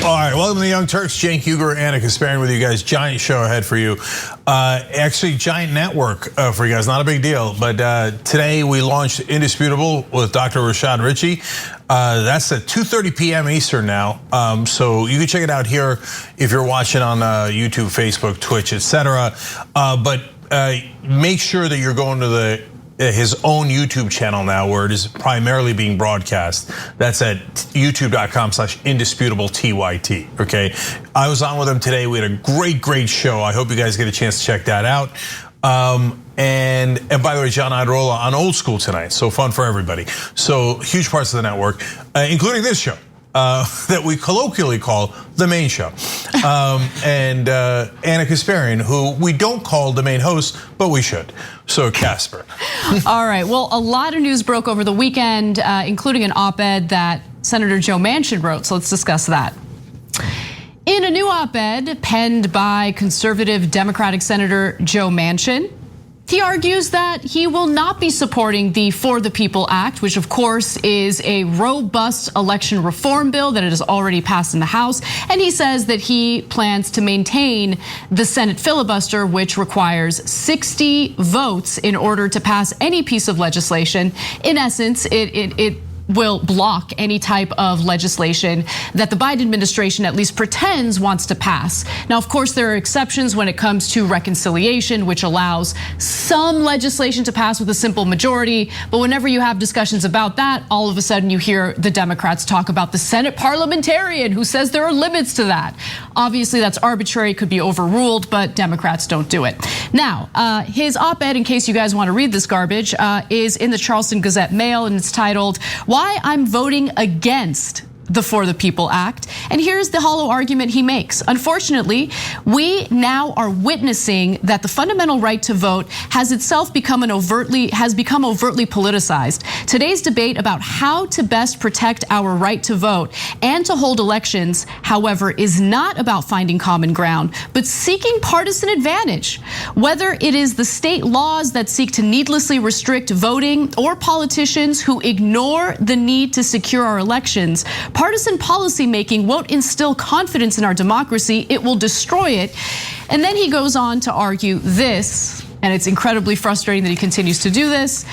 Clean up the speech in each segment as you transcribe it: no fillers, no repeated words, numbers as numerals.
All right, welcome to the Young Turks. Cenk Uygur, Anna Kasparian with you guys. Giant show ahead for you. Actually, giant network for you guys. Not a big deal, but today we launched Indisputable with Dr. Rashad Ritchie. That's at 2:30 p.m. Eastern now, so you can check it out here if you're watching on YouTube, Facebook, Twitch, etc. But make sure that you're going to his own YouTube channel now, where it is primarily being broadcast. That's at youtube.com/indisputable_TYT. Okay, I was on with him today. We had a great show. I hope you guys get a chance to check that out. And by the way, John Iadarola on Old School tonight. So fun for everybody. So huge parts of the network, including this show. That we colloquially call the main show. And Anna Kasparian, who we don't call the main host, but we should. So Casper. All right, well, a lot of news broke over the weekend, including an op-ed that Senator Joe Manchin wrote, so let's discuss that. In a new op-ed penned by conservative Democratic Senator Joe Manchin, he argues that he will not be supporting the For the People Act, which of course is a robust election reform bill that has already passed in the House. And he says that he plans to maintain the Senate filibuster, which requires 60 votes in order to pass any piece of legislation. In essence, it will block any type of legislation that the Biden administration at least pretends wants to pass. Now, of course, there are exceptions when it comes to reconciliation, which allows some legislation to pass with a simple majority. But whenever you have discussions about that, all of a sudden you hear the Democrats talk about the Senate parliamentarian who says there are limits to that. Obviously, that's arbitrary, could be overruled, but Democrats don't do it. Now, his op-ed, in case you guys want to read this garbage, is in the Charleston Gazette-Mail, and it's titled, "Why I'm Voting Against the For the People Act." And here's the hollow argument he makes. Unfortunately, we now are witnessing that the fundamental right to vote has become overtly politicized. Today's debate about how to best protect our right to vote and to hold elections, however, is not about finding common ground, but seeking partisan advantage. Whether it is the state laws that seek to needlessly restrict voting or politicians who ignore the need to secure our elections, partisan policymaking won't instill confidence in our democracy, it will destroy it. And then he goes on to argue this, and it's incredibly frustrating that he continues to do this.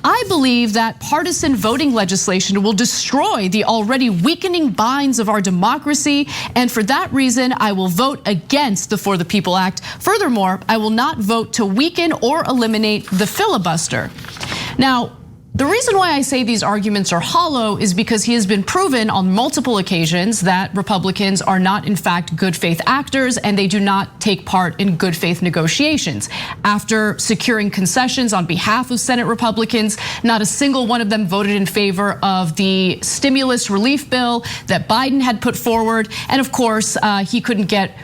"I believe that partisan voting legislation will destroy the already weakening binds of our democracy, and for that reason, I will vote against the For the People Act. Furthermore, I will not vote to weaken or eliminate the filibuster." Now, the reason why I say these arguments are hollow is because he has been proven on multiple occasions that Republicans are not in fact good faith actors and they do not take part in good faith negotiations. After securing concessions on behalf of Senate Republicans, not a single one of them voted in favor of the stimulus relief bill that Biden had put forward. And of course, he couldn't get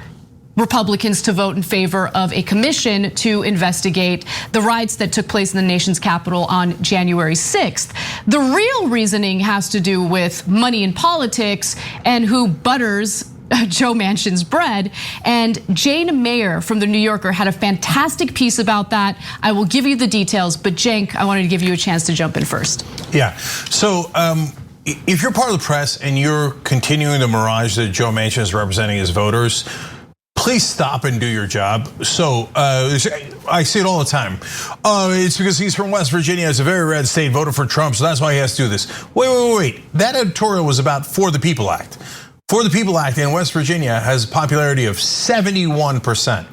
Republicans to vote in favor of a commission to investigate the riots that took place in the nation's capital on January 6th. The real reasoning has to do with money in politics and who butters Joe Manchin's bread. And Jane Mayer from the New Yorker had a fantastic piece about that. I will give you the details, but Cenk, I wanted to give you a chance to jump in first. Yeah, so if you're part of the press and you're continuing the mirage that Joe Manchin is representing his voters, please stop and do your job. So I see it all the time. It's because he's from West Virginia. It's a very red state, voted for Trump, so that's why he has to do this. Wait. That editorial was about For the People Act. For the People Act in West Virginia has a popularity of 71%.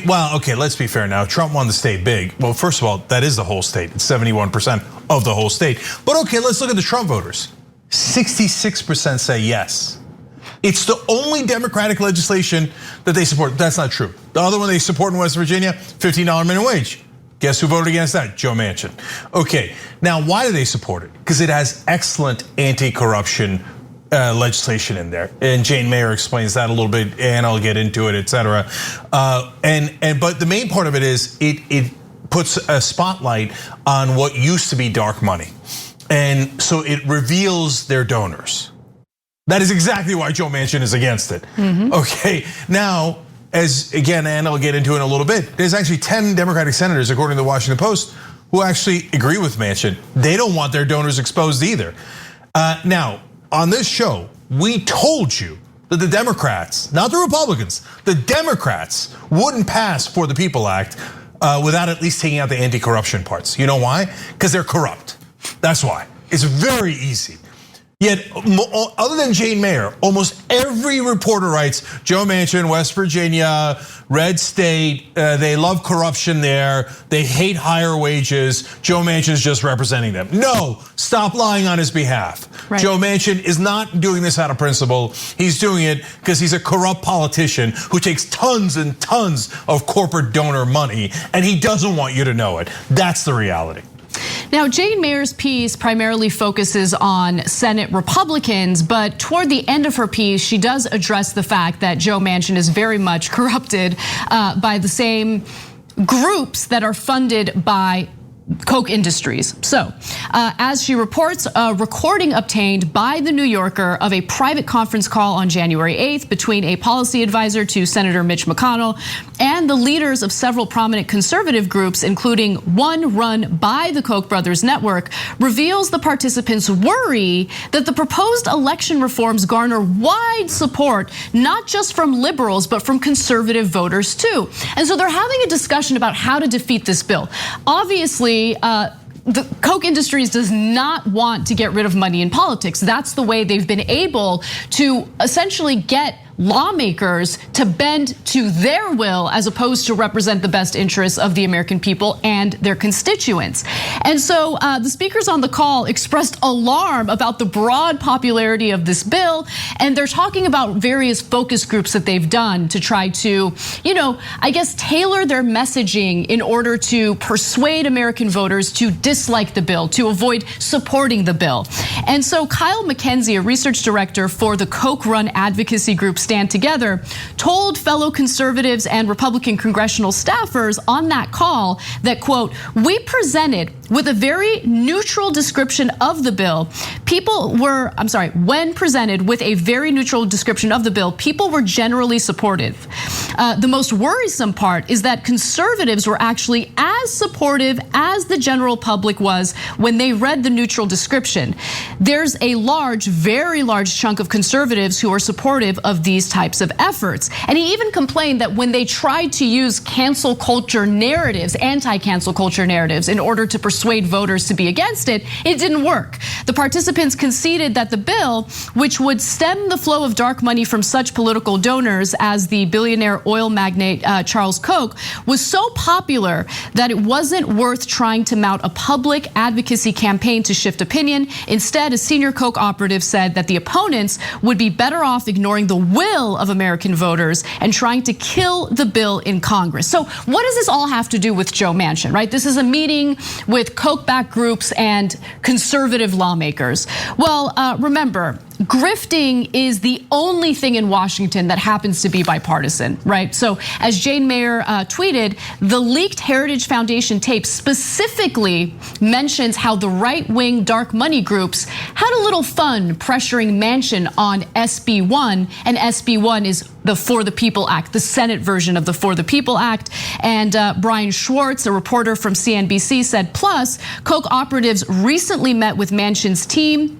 Well, okay, let's be fair now. Trump won the state big. Well, first of all, that is the whole state. It's 71% of the whole state. But okay, let's look at the Trump voters. 66% say yes. It's the only Democratic legislation that they support. That's not true. The other one they support in West Virginia, $15 minimum wage. Guess who voted against that? Joe Manchin. Okay, now why do they support it? Because it has excellent anti-corruption legislation in there, and Jane Mayer explains that a little bit, and I'll get into it, etc. But the main part of it is it puts a spotlight on what used to be dark money, and so it reveals their donors. That is exactly why Joe Manchin is against it. Okay, now, as again, and I'll get into it in a little bit, there's actually 10 Democratic senators, according to the Washington Post, who actually agree with Manchin. They don't want their donors exposed either. Now, on this show, we told you that the Democrats, not the Republicans, the Democrats wouldn't pass For the People Act without at least taking out the anti-corruption parts. You know why? Because they're corrupt. That's why. It's very easy. Yet, other than Jane Mayer, almost every reporter writes, Joe Manchin, West Virginia, red state, they love corruption there, they hate higher wages, Joe Manchin's just representing them. No, stop lying on his behalf. Right. Joe Manchin is not doing this out of principle. He's doing it because he's a corrupt politician who takes tons and tons of corporate donor money, and he doesn't want you to know it. That's the reality. Now, Jane Mayer's piece primarily focuses on Senate Republicans, but toward the end of her piece, she does address the fact that Joe Manchin is very much corrupted by the same groups that are funded by Koch Industries. So, as she reports, a recording obtained by the New Yorker of a private conference call on January 8th between a policy advisor to Senator Mitch McConnell and the leaders of several prominent conservative groups, including one run by the Koch brothers network, reveals the participants' worry that the proposed election reforms garner wide support, not just from liberals, but from conservative voters too. And so they're having a discussion about how to defeat this bill. Obviously, the Koch Industries does not want to get rid of money in politics. That's the way they've been able to essentially get lawmakers to bend to their will as opposed to represent the best interests of the American people and their constituents. And so the speakers on the call expressed alarm about the broad popularity of this bill, and they're talking about various focus groups that they've done to try to, I guess, tailor their messaging in order to persuade American voters to dislike the bill, to avoid supporting the bill. And so Kayleigh McEnany, a research director for the Koch-run advocacy group Stand Together, told fellow conservatives and Republican congressional staffers on that call that, quote, we presented with a very neutral description of the bill. When presented with a very neutral description of the bill, people were generally supportive. The most worrisome part is that conservatives were actually as supportive as the general public was when they read the neutral description. There's a very large chunk of conservatives who are supportive of these types of efforts. And he even complained that when they tried to use cancel culture narratives, anti-cancel culture narratives, in order to persuade voters to be against it, it didn't work. The participants conceded that the bill, which would stem the flow of dark money from such political donors as the billionaire oil magnate Charles Koch, was so popular that it wasn't worth trying to mount a public advocacy campaign to shift opinion. Instead, a senior Koch operative said that the opponents would be better off ignoring the will of American voters and trying to kill the bill in Congress. So what does this all have to do with Joe Manchin, right? This is a meeting with Koch-backed groups and conservative lawmakers. Well, remember, grifting is the only thing in Washington that happens to be bipartisan, right? So as Jane Mayer tweeted, the leaked Heritage Foundation tape specifically mentions how the right-wing dark money groups had a little fun pressuring Manchin on SB1, and SB1 is the For the People Act, the Senate version of the For the People Act. And Brian Schwartz, a reporter from CNBC, said, plus, Koch operatives recently met with Manchin's team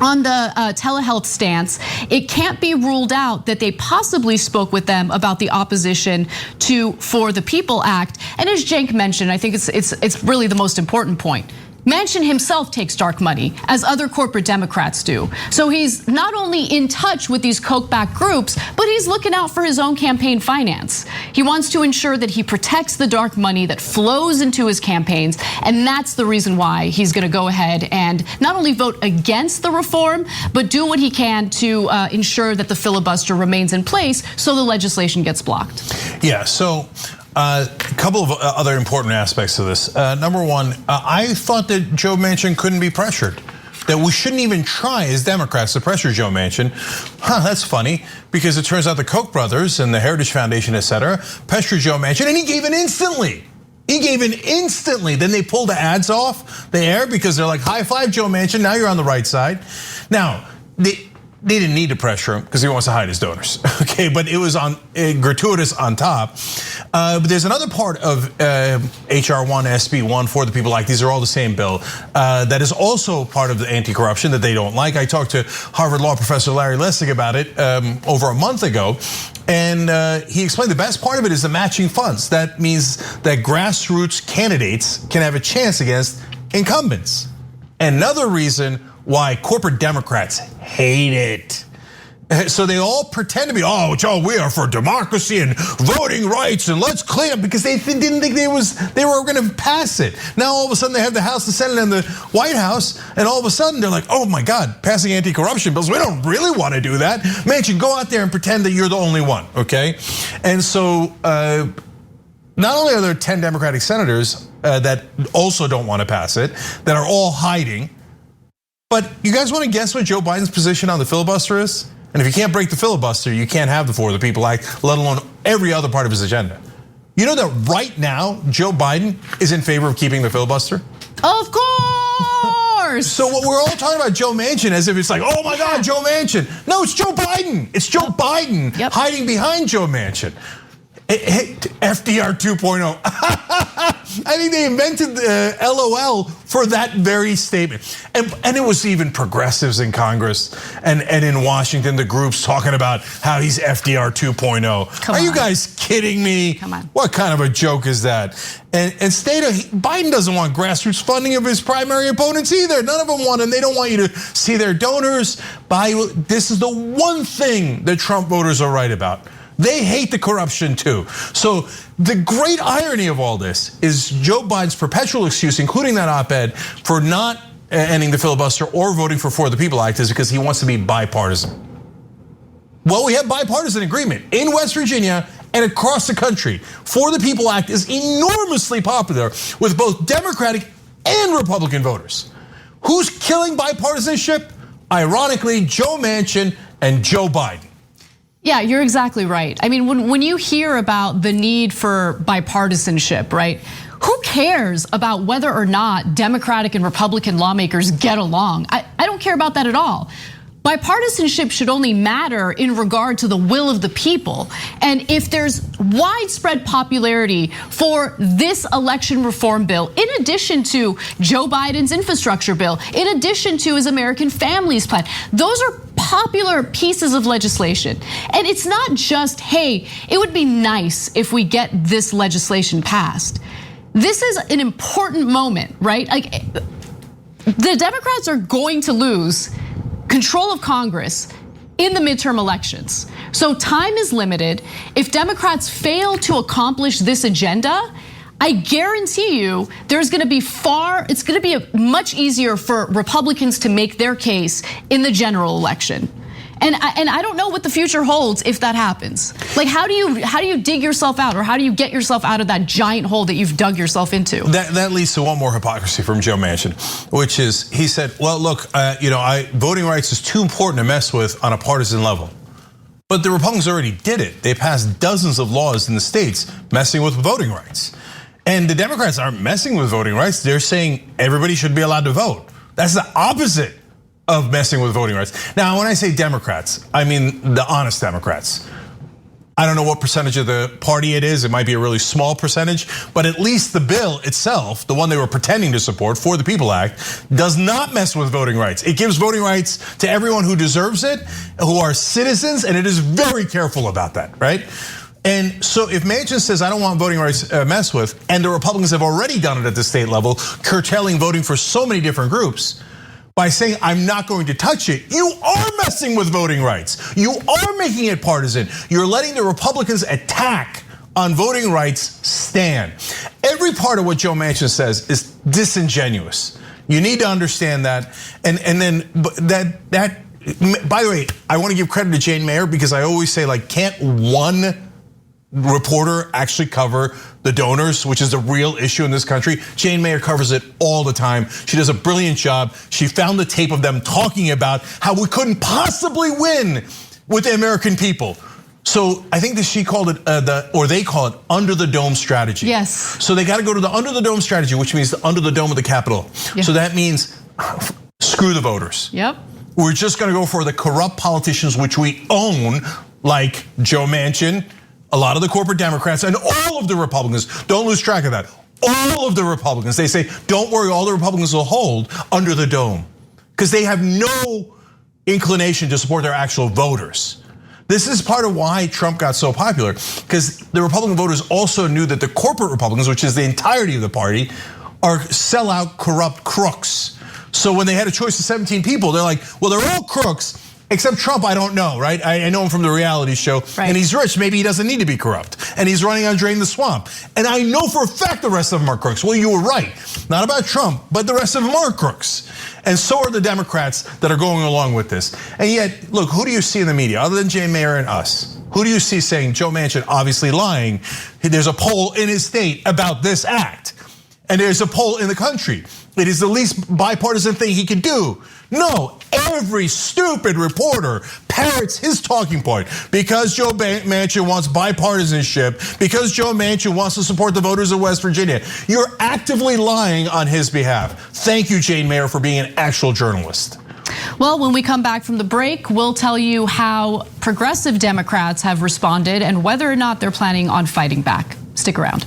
on the telehealth stance. It can't be ruled out that they possibly spoke with them about the opposition to For the People Act. And as Cenk mentioned, I think it's really the most important point. Manchin himself takes dark money, as other corporate Democrats do. So he's not only in touch with these Koch-backed groups, but he's looking out for his own campaign finance. He wants to ensure that he protects the dark money that flows into his campaigns, and that's the reason why he's gonna go ahead and not only vote against the reform, but do what he can to ensure that the filibuster remains in place so the legislation gets blocked. Yeah, so a couple of other important aspects to this. Number one, I thought that Joe Manchin couldn't be pressured, that we shouldn't even try as Democrats to pressure Joe Manchin. That's funny, because it turns out the Koch brothers and the Heritage Foundation, et cetera, pressured Joe Manchin, and he gave in instantly. Then they pulled the ads off the air because they're like, high five, Joe Manchin, now you're on the right side. Now, they didn't need to pressure him because he wants to hide his donors, okay? But it was gratuitous on top. But there's another part of HR 1, SB 1 for the People Act. These are all the same bill that is also part of the anti-corruption that they don't like. I talked to Harvard Law professor Larry Lessig about it over a month ago. And he explained the best part of it is the matching funds. That means that grassroots candidates can have a chance against incumbents. Another reason why corporate Democrats hate it. So they all pretend to be, oh, Joe, we are for democracy and voting rights and let's clean up, because they didn't think they were going to pass it. Now all of a sudden they have the House, the Senate, and the White House, and all of a sudden they're like, oh my God, passing anti-corruption bills. We don't really want to do that. Manchin, go out there and pretend that you're the only one, okay? And so not only are there 10 Democratic senators that also don't want to pass it, that are all hiding, but you guys want to guess what Joe Biden's position on the filibuster is? And if you can't break the filibuster, you can't have the For the People Act, let alone every other part of his agenda. You know that right now, Joe Biden is in favor of keeping the filibuster? Of course. So what we're all talking about Joe Manchin as if it's like, oh my God, Joe Manchin. No, it's Joe Biden. It's Joe Biden hiding behind Joe Manchin. FDR 2.0. I think they invented the LOL for that very statement. And it was even progressives in Congress and in Washington, the groups talking about how he's FDR 2.0. Are you guys kidding me? Come on. What kind of a joke is that? And Biden doesn't want grassroots funding of his primary opponents either. None of them want it. They don't want you to see their donors. This is the one thing that Trump voters are right about. They hate the corruption too. So the great irony of all this is Joe Biden's perpetual excuse, including that op-ed, for not ending the filibuster or voting for the People Act is because he wants to be bipartisan. Well, we have bipartisan agreement in West Virginia and across the country. For the People Act is enormously popular with both Democratic and Republican voters. Who's killing bipartisanship? Ironically, Joe Manchin and Joe Biden. Yeah, you're exactly right. I mean, when you hear about the need for bipartisanship, right? Who cares about whether or not Democratic and Republican lawmakers get along? I don't care about that at all. Bipartisanship should only matter in regard to the will of the people. And if there's widespread popularity for this election reform bill, in addition to Joe Biden's infrastructure bill, in addition to his American Families Plan, those are popular pieces of legislation. And it's not just, hey, it would be nice if we get this legislation passed. This is an important moment, right? Like, the Democrats are going to lose control of Congress in the midterm elections. So time is limited. If Democrats fail to accomplish this agenda, I guarantee you it's gonna be much easier for Republicans to make their case in the general election. And I don't know what the future holds if that happens. Like, how do you dig yourself out, or how do you get yourself out of that giant hole that you've dug yourself into? That leads to one more hypocrisy from Joe Manchin, which is he said, well, look, voting rights is too important to mess with on a partisan level. But the Republicans already did it. They passed dozens of laws in the states messing with voting rights. And the Democrats aren't messing with voting rights. They're saying everybody should be allowed to vote. That's the opposite of messing with voting rights. Now, when I say Democrats, I mean the honest Democrats. I don't know what percentage of the party it is. It might be a really small percentage, but at least the bill itself, the one they were pretending to support, For the People Act, does not mess with voting rights. It gives voting rights to everyone who deserves it, who are citizens, and it is very careful about that, right? And so if Manchin says, I don't want voting rights messed with, and the Republicans have already done it at the state level, curtailing voting for so many different groups, by saying, I'm not going to touch it, you are messing with voting rights. You are making it partisan. You're letting the Republicans' attack on voting rights stand. Every part of what Joe Manchin says is disingenuous. You need to understand that. And then that, by the way, I want to give credit to Jane Mayer, because I always say, like, can't one reporter actually cover the donors, which is a real issue in this country? Jane Mayer covers it all the time. She does a brilliant job. She found the tape of them talking about how we couldn't possibly win with the American people. So I think that she called it they call it under the dome strategy. Yes. So they got to go to the under the dome strategy, which means under the dome of the Capitol. Yeah. So that means screw the voters. Yep. We're just gonna go for the corrupt politicians which we own, like Joe Manchin, a lot of the corporate Democrats, and all of the Republicans. Don't lose track of that. All of the Republicans, they say, don't worry, all the Republicans will hold under the dome, because they have no inclination to support their actual voters. This is part of why Trump got so popular, because the Republican voters also knew that the corporate Republicans, which is the entirety of the party, are sellout, corrupt crooks. So when they had a choice of 17 people, they're like, well, they're all crooks, except Trump, I don't know, right? I know him from the reality show, and he's rich, maybe he doesn't need to be corrupt. And he's running on Drain the Swamp. And I know for a fact the rest of them are crooks. Well, you were right, not about Trump, but the rest of them are crooks. And so are the Democrats that are going along with this. And yet, look, who do you see in the media, other than Jay Mayer and us? Who do you see saying Joe Manchin obviously lying? There's a poll in his state about this act. And there's a poll in the country. It is the least bipartisan thing he could do. No, every stupid reporter parrots his talking point. Because Joe Manchin wants bipartisanship, because Joe Manchin wants to support the voters of West Virginia, you're actively lying on his behalf. Thank you, Jane Mayer, for being an actual journalist. Well, when we come back from the break, we'll tell you how progressive Democrats have responded and whether or not they're planning on fighting back. Stick around.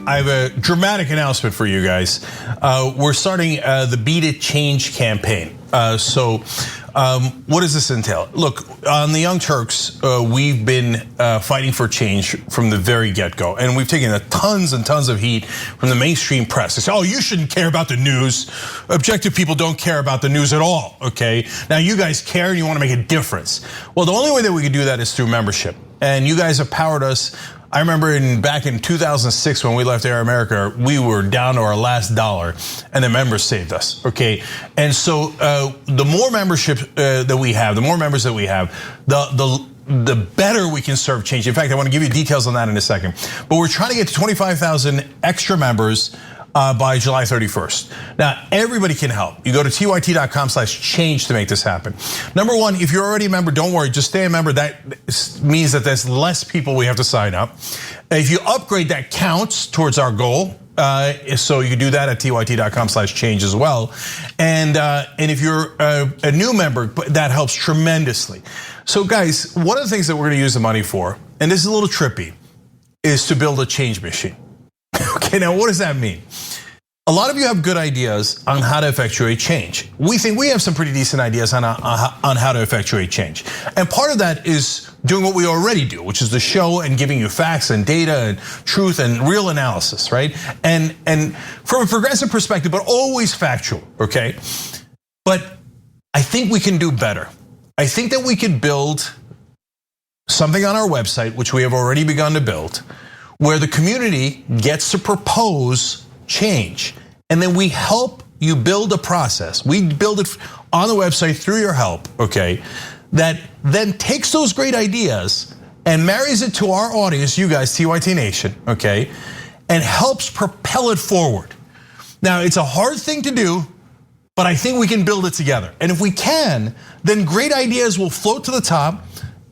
I have a dramatic announcement for you guys. We're starting the Beat It Change campaign. So what does this entail? Look, on the Young Turks, we've been fighting for change from the very get-go. And we've taken tons and tons of heat from the mainstream press. They say, oh, you shouldn't care about the news. Objective people don't care about the news at all, okay? Now you guys care and you wanna make a difference. Well, the only way that we can do that is through membership. And you guys have powered us. I remember back in 2006 when we left Air America, we were down to our last dollar and the members saved us, okay? And so the more membership that we have, the more members that we have, the better we can serve change. In fact, I wanna give you details on that in a second. But we're trying to get to 25,000 extra members by July 31st. Now, everybody can help. You go to tyt.com/change to make this happen. Number one, if you're already a member, don't worry, just stay a member. That means that there's less people we have to sign up. If you upgrade, that counts towards our goal. So you can do that at tyt.com/change as well. And if you're a new member, that helps tremendously. So guys, one of the things that we're gonna use the money for, and this is a little trippy, is to build a change machine. Okay, now what does that mean? A lot of you have good ideas on how to effectuate change. We think we have some pretty decent ideas on how to effectuate change. And part of that is doing what we already do, which is the show and giving you facts and data and truth and real analysis, right? And from a progressive perspective, but always factual, okay? But I think we can do better. I think that we could build something on our website, which we have already begun to build, where the community gets to propose change. And then we help you build a process. We build it on the website through your help, okay? That then takes those great ideas and marries it to our audience, you guys, TYT Nation, okay? And helps propel it forward. Now, it's a hard thing to do, but I think we can build it together. And if we can, then great ideas will float to the top.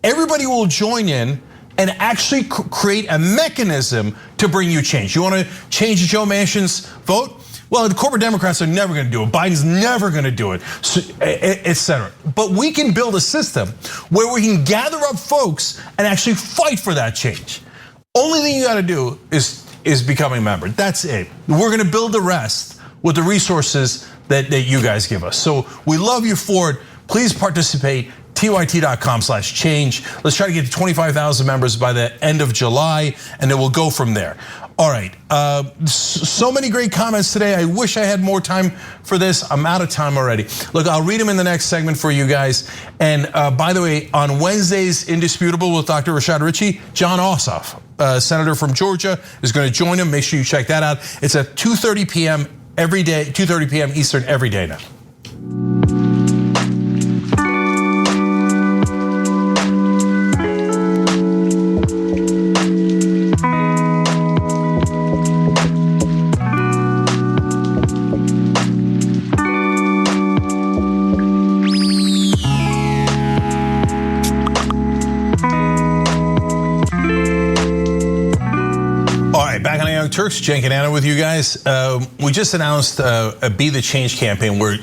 Everybody will join in and actually create a mechanism to bring you change. You wanna change Joe Manchin's vote? Well, the corporate Democrats are never gonna do it. Biden's never gonna do it, et cetera. But we can build a system where we can gather up folks and actually fight for that change. Only thing you gotta do is become a member. That's it. We're gonna build the rest with the resources that you guys give us. So we love you for it. Please participate. TYT.com/change. Let's try to get to 25,000 members by the end of July, and then we'll go from there. All right, so many great comments today. I wish I had more time for this. I'm out of time already. Look, I'll read them in the next segment for you guys. And by the way, on Wednesday's Indisputable with Dr. Rashad Ritchie, John Ossoff, senator from Georgia, is going to join him. Make sure you check that out. It's at 2:30 p.m. every day, 2:30 p.m. Eastern every day now. Turks, Cenk and Anna with you guys. We just announced a Be the Change campaign where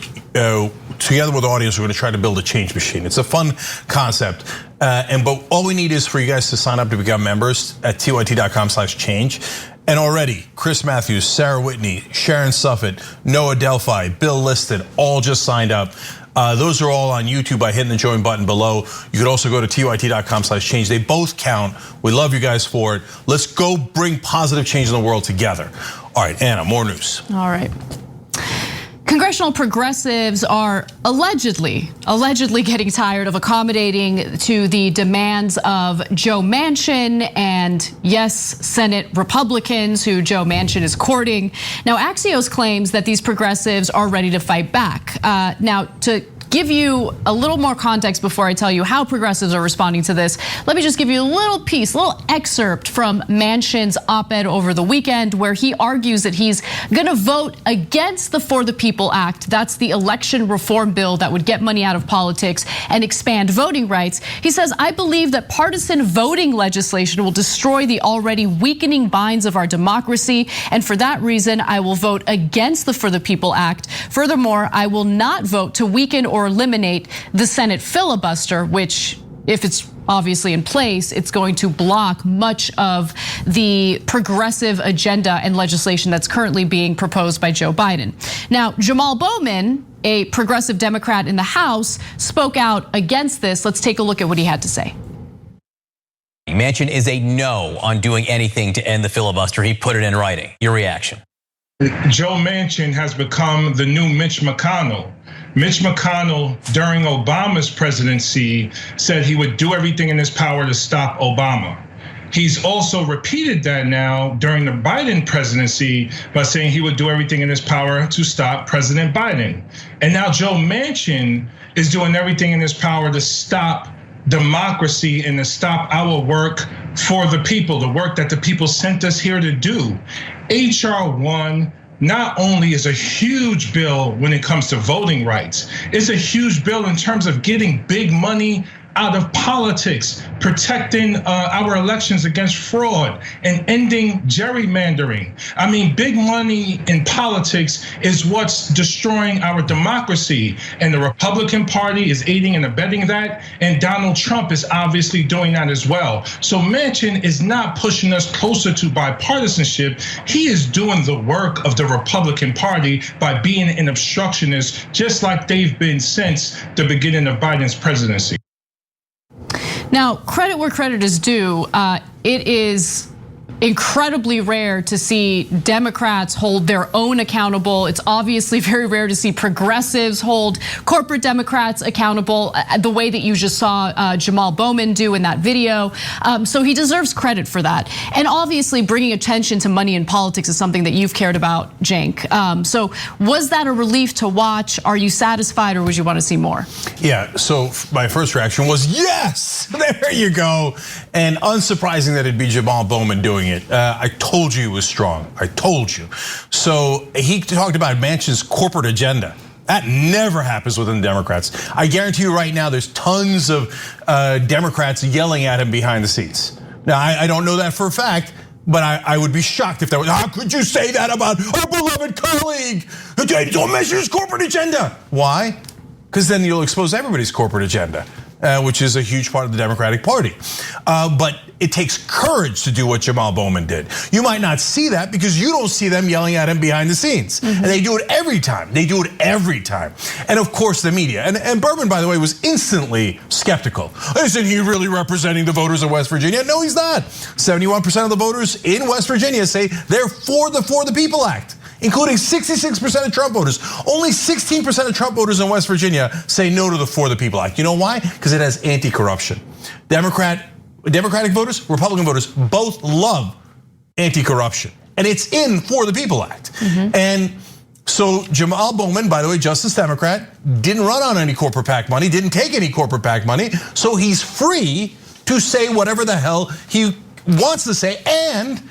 together with the audience, we're going to try to build a change machine. It's a fun concept. But all we need is for you guys to sign up to become members at tyt.com/change. And already, Chris Matthews, Sarah Whitney, Sharon Suffett, Noah Delphi, Bill Liston, all just signed up. Those are all on YouTube by hitting the join button below. You could also go to tyt.com/change. They both count. We love you guys for it. Let's go bring positive change in the world together. All right, Anna, more news. All right. Congressional progressives are allegedly getting tired of accommodating to the demands of Joe Manchin and, yes, Senate Republicans who Joe Manchin is courting. Now, Axios claims that these progressives are ready to fight back. Now, to give you a little more context before I tell you how progressives are responding to this, let me just give you a little piece, a little excerpt from Manchin's op-ed over the weekend where he argues that he's gonna vote against the For the People Act. That's the election reform bill that would get money out of politics and expand voting rights. He says, I believe that partisan voting legislation will destroy the already weakening binds of our democracy. And for that reason, I will vote against the For the People Act. Furthermore, I will not vote to weaken or eliminate the Senate filibuster, which, if it's obviously in place, it's going to block much of the progressive agenda and legislation that's currently being proposed by Joe Biden. Now, Jamal Bowman, a progressive Democrat in the House, spoke out against this. Let's take a look at what he had to say. Manchin is a no on doing anything to end the filibuster. He put it in writing. Your reaction? Joe Manchin has become the new Mitch McConnell. Mitch McConnell, during Obama's presidency, said he would do everything in his power to stop Obama. He's also repeated that now during the Biden presidency by saying he would do everything in his power to stop President Biden. And now Joe Manchin is doing everything in his power to stop democracy and to stop our work for the people, the work that the people sent us here to do. HR 1 not only is a huge bill when it comes to voting rights, it's a huge bill in terms of getting big money out of politics, protecting our elections against fraud, and ending gerrymandering. I mean, big money in politics is what's destroying our democracy, and the Republican Party is aiding and abetting that, and Donald Trump is obviously doing that as well. So Manchin is not pushing us closer to bipartisanship. He is doing the work of the Republican Party by being an obstructionist, just like they've been since the beginning of Biden's presidency. Now, credit where credit is due. It is incredibly rare to see Democrats hold their own accountable. It's obviously very rare to see progressives hold corporate Democrats accountable the way that you just saw Jamal Bowman do in that video. So he deserves credit for that. And obviously bringing attention to money in politics is something that you've cared about, Cenk. So was that a relief to watch? Are you satisfied, or would you want to see more? Yeah, so my first reaction was yes, there you go. And unsurprising that it'd be Jamal Bowman doing it. I told you it was strong, I told you. So he talked about Manchin's corporate agenda. That never happens within the Democrats. I guarantee you right now, there's tons of Democrats yelling at him behind the scenes. Now, I don't know that for a fact, but I would be shocked if that was, how could you say that about our beloved colleague? Don't measure his corporate agenda. Why? Because then you'll expose everybody's corporate agenda, which is a huge part of the Democratic Party. But it takes courage to do what Jamal Bowman did. You might not see that because you don't see them yelling at him behind the scenes. And they do it every time. They do it every time. And of course the media. And Berman, by the way, was instantly skeptical. Isn't he really representing the voters of West Virginia? No, he's not. 71% of the voters in West Virginia say they're for the People Act, including 66% of Trump voters. Only 16% of Trump voters in West Virginia say no to the For the People Act. You know why? Because it has anti-corruption. Democratic voters, Republican voters, both love anti-corruption. And it's in For the People Act. And so Jamal Bowman, by the way, Justice Democrat, didn't run on any corporate PAC money, didn't take any corporate PAC money. So he's free to say whatever the hell he wants to say. And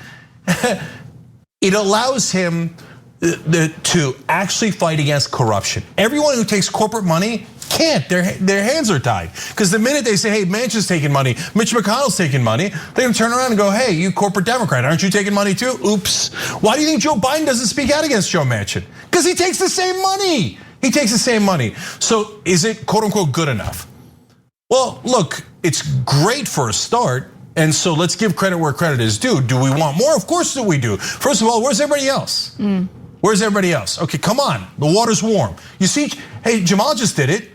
it allows him to actually fight against corruption. Everyone who takes corporate money can't, their hands are tied. Because the minute they say, hey, Manchin's taking money, Mitch McConnell's taking money, they're gonna turn around and go, hey, you corporate Democrat, aren't you taking money too? Oops. Why do you think Joe Biden doesn't speak out against Joe Manchin? Because he takes the same money. He takes the same money. So is it quote unquote good enough? Well, look, it's great for a start. And so let's give credit where credit is due. Do we want more? Of course we do. First of all, where's everybody else? Where's everybody else? Okay, come on, the water's warm. You see, hey, Jamal just did it.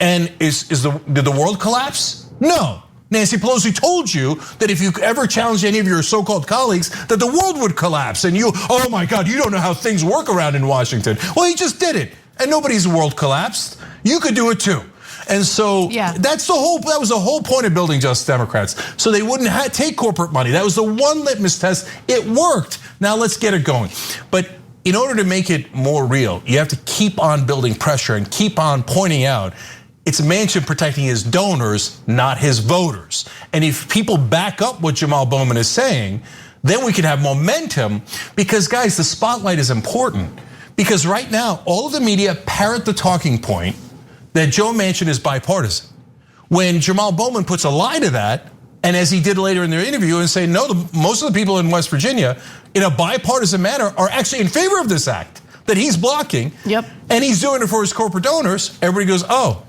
And did the world collapse? No. Nancy Pelosi told you that if you ever challenged any of your so-called colleagues, that the world would collapse. And you, oh my God, you don't know how things work around in Washington. Well, he just did it, and nobody's world collapsed. You could do it too. And so that was the whole point of building Justice Democrats. So they wouldn't take corporate money. That was the one litmus test. It worked. Now let's get it going. But in order to make it more real, you have to keep on building pressure and keep on pointing out it's Manchin protecting his donors, not his voters. And if people back up what Jamal Bowman is saying, then we can have momentum. Because guys, the spotlight is important. Because right now, all of the media parrot the talking point that Joe Manchin is bipartisan. When Jamal Bowman puts a lie to that, and as he did later in their interview and say, no, most of the people in West Virginia, in a bipartisan manner, are actually in favor of this act that he's blocking. And he's doing it for his corporate donors. Everybody goes, oh,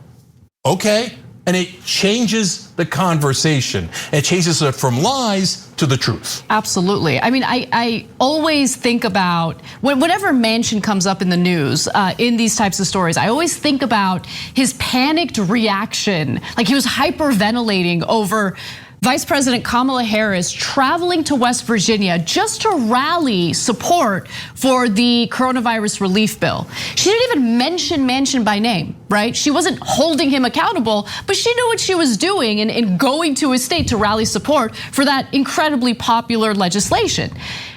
okay. And it changes the conversation. It changes it from lies to the truth. Absolutely. I mean, I always think about whenever Manchin comes up in the news in these types of stories, I always think about his panicked reaction. Like he was hyperventilating over Vice President Kamala Harris traveling to West Virginia just to rally support for the coronavirus relief bill. She didn't even mention Manchin by name, right? She wasn't holding him accountable, but she knew what she was doing in going to his state to rally support for that incredibly popular legislation.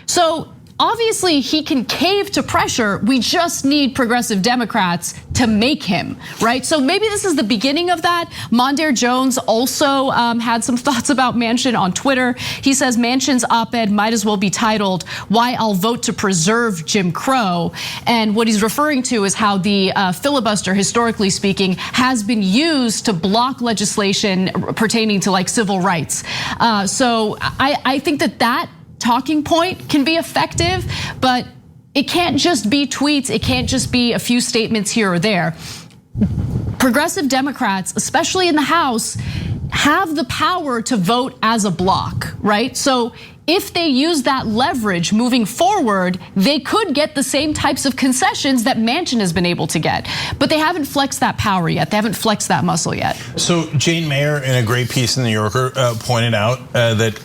So obviously he can cave to pressure. We just need progressive Democrats to make him, right? So maybe this is the beginning of that. Mondaire Jones also had some thoughts about Manchin on Twitter. He says Manchin's op-ed might as well be titled, "Why I'll Vote to Preserve Jim Crow." And what he's referring to is how the filibuster, historically speaking, has been used to block legislation pertaining to like civil rights. So I think that talking point can be effective, but it can't just be tweets. It can't just be a few statements here or there. Progressive Democrats, especially in the House, have the power to vote as a block, right? So if they use that leverage moving forward, they could get the same types of concessions that Manchin has been able to get. But they haven't flexed that power yet. They haven't flexed that muscle yet. So Jane Mayer, in a great piece in the New Yorker, pointed out that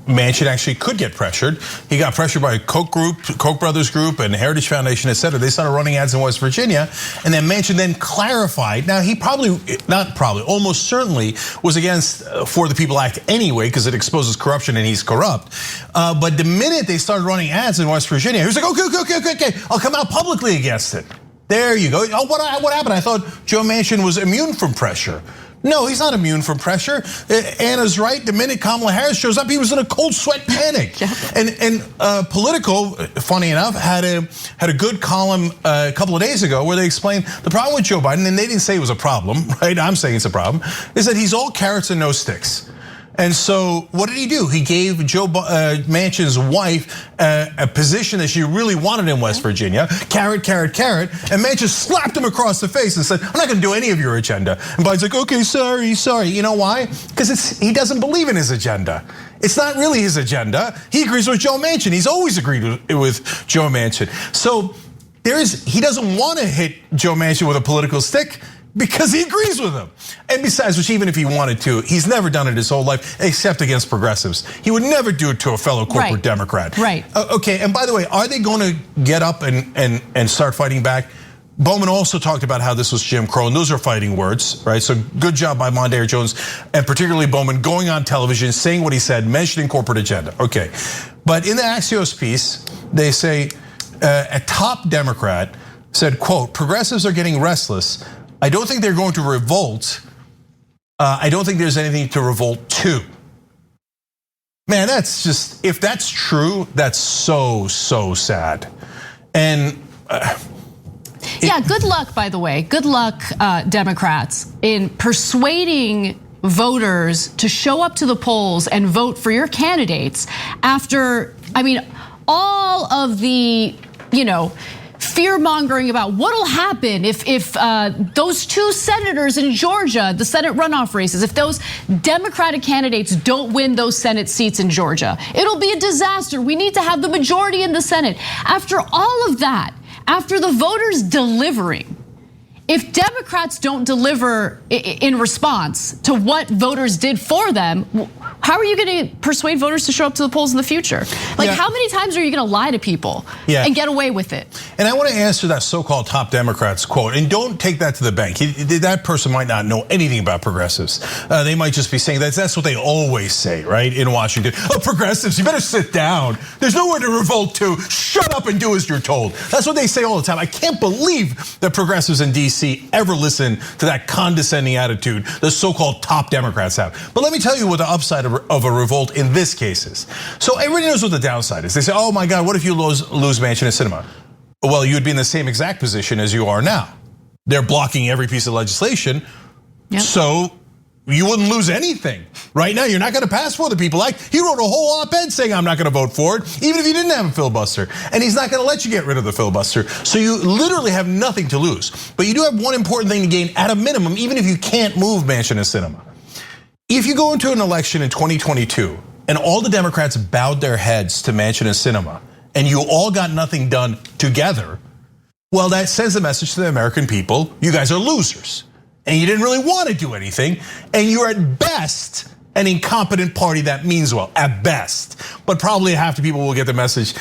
Manchin actually could get pressured. He got pressured by Koch Brothers Group and Heritage Foundation, et cetera. They started running ads in West Virginia, and then Manchin then clarified. Now he almost certainly was against For the People Act anyway, because it exposes corruption and he's corrupt. But the minute they started running ads in West Virginia, he was like, okay, I'll come out publicly against it. There you go. Oh, what happened? I thought Joe Manchin was immune from pressure. No, he's not immune from pressure. Anna's right. The minute Kamala Harris shows up, he was in a cold sweat panic. And Politico, funny enough, had a good column a couple of days ago where they explained the problem with Joe Biden, and they didn't say it was a problem, right? I'm saying it's a problem, is that he's all carrots and no sticks. And so what did he do? He gave Joe Manchin's wife a position that she really wanted in West Virginia. Carrot, carrot, carrot. And Manchin slapped him across the face and said, I'm not gonna do any of your agenda. And Biden's like, okay, sorry. You know why? Because he doesn't believe in his agenda. It's not really his agenda. He agrees with Joe Manchin. He's always agreed with Joe Manchin. So he doesn't want to hit Joe Manchin with a political stick because he agrees with him. And besides which, even if he wanted to, he's never done it his whole life except against progressives. He would never do it to a fellow corporate Democrat. Right. Okay, and by the way, are they going to get up and start fighting back? Bowman also talked about how this was Jim Crow, and those are fighting words, right? So good job by Mondaire Jones, and particularly Bowman, going on television, saying what he said, mentioning corporate agenda. Okay, but in the Axios piece, they say a top Democrat said, quote, progressives are getting restless. I don't think they're going to revolt. I don't think there's anything to revolt to. Man, that's just, if that's true, that's so sad. And yeah, good luck, by the way. Good luck, Democrats, in persuading voters to show up to the polls and vote for your candidates after, I mean, all of the, fear-mongering about what'll happen if those two senators in Georgia, the Senate runoff races, if those Democratic candidates don't win those Senate seats in Georgia, it'll be a disaster. We need to have the majority in the Senate. After all of that, after the voters delivering, if Democrats don't deliver in response to what voters did for them, how are you going to persuade voters to show up to the polls in the future? Like, how many times are you going to lie to people and get away with it? And I want to answer that so-called top Democrats quote, and don't take that to the bank. That person might not know anything about progressives. They might just be saying that's what they always say, right, in Washington. Oh, progressives, you better sit down. There's nowhere to revolt to. Shut up and do as you're told. That's what they say all the time. I can't believe that progressives in DC ever listen to that condescending attitude the so-called top Democrats have. But let me tell you what the upside of a revolt in this case is. So everybody knows what the downside is. They say, oh my God, what if you lose Manchin and Sinema? Well, you'd be in the same exact position as you are now. They're blocking every piece of legislation. Yep. So you wouldn't lose anything. Right now, you're not gonna pass for the people. Like, he wrote a whole op-ed saying, I'm not gonna vote for it, even if you didn't have a filibuster. And he's not gonna let you get rid of the filibuster. So you literally have nothing to lose. But you do have one important thing to gain at a minimum, even if you can't move Manchin and Sinema. If you go into an election in 2022, and all the Democrats bowed their heads to Manchin and Sinema, and you all got nothing done together, well, that sends a message to the American people, you guys are losers. And you didn't really want to do anything, and you're at best an incompetent party that means well, at best. But probably half the people will get the message,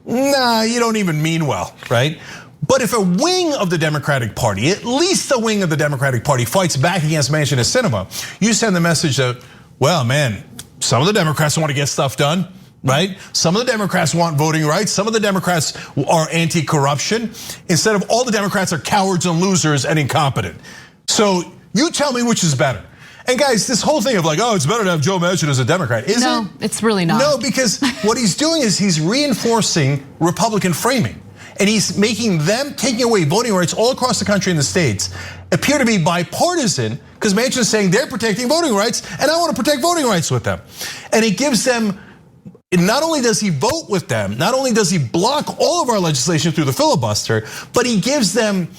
nah, you don't even mean well, right? But if a wing of the Democratic Party, at least a wing of the Democratic Party, fights back against Manchin and Sinema, you send the message that, well, man, some of the Democrats want to get stuff done, right? Some of the Democrats want voting rights. Some of the Democrats are anti-corruption. Instead of all the Democrats are cowards and losers and incompetent. So you tell me which is better. And guys, this whole thing of like, oh, it's better to have Joe Manchin as a Democrat, isn't it? No, it's really not. No, because what he's doing is he's reinforcing Republican framing. And he's making them taking away voting rights all across the country in the states appear to be bipartisan, because Manchin's saying they're protecting voting rights and I want to protect voting rights with them. And it gives them, not only does he vote with them, not only does he block all of our legislation through the filibuster, but he gives them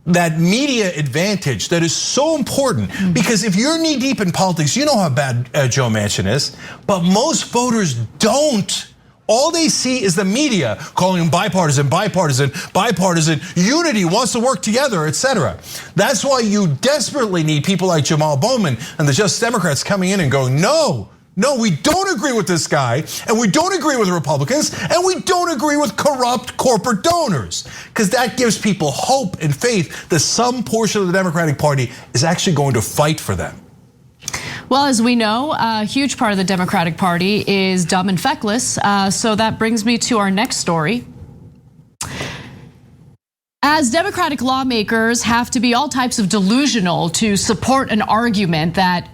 that media advantage that is so important, because if you're knee deep in politics, you know how bad Joe Manchin is, but most voters don't. All they see is the media calling him bipartisan, bipartisan, bipartisan, unity, wants to work together, etc. That's why you desperately need people like Jamal Bowman and the Just Democrats coming in and going, no, we don't agree with this guy, and we don't agree with the Republicans, and we don't agree with corrupt corporate donors. Because that gives people hope and faith that some portion of the Democratic Party is actually going to fight for them. Well, as we know, a huge part of the Democratic Party is dumb and feckless. So that brings me to our next story. As Democratic lawmakers have to be all types of delusional to support an argument that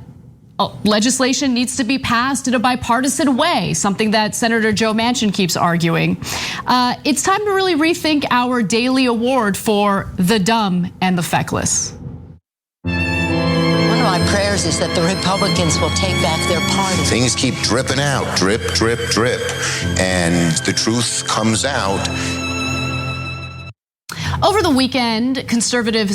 legislation needs to be passed in a bipartisan way, something that Senator Joe Manchin keeps arguing. It's time to really rethink our daily award for the dumb and the feckless. One of my prayers fears is that the Republicans will take back their party. Things keep dripping out, drip, drip, drip, and the truth comes out. Over the weekend, conservative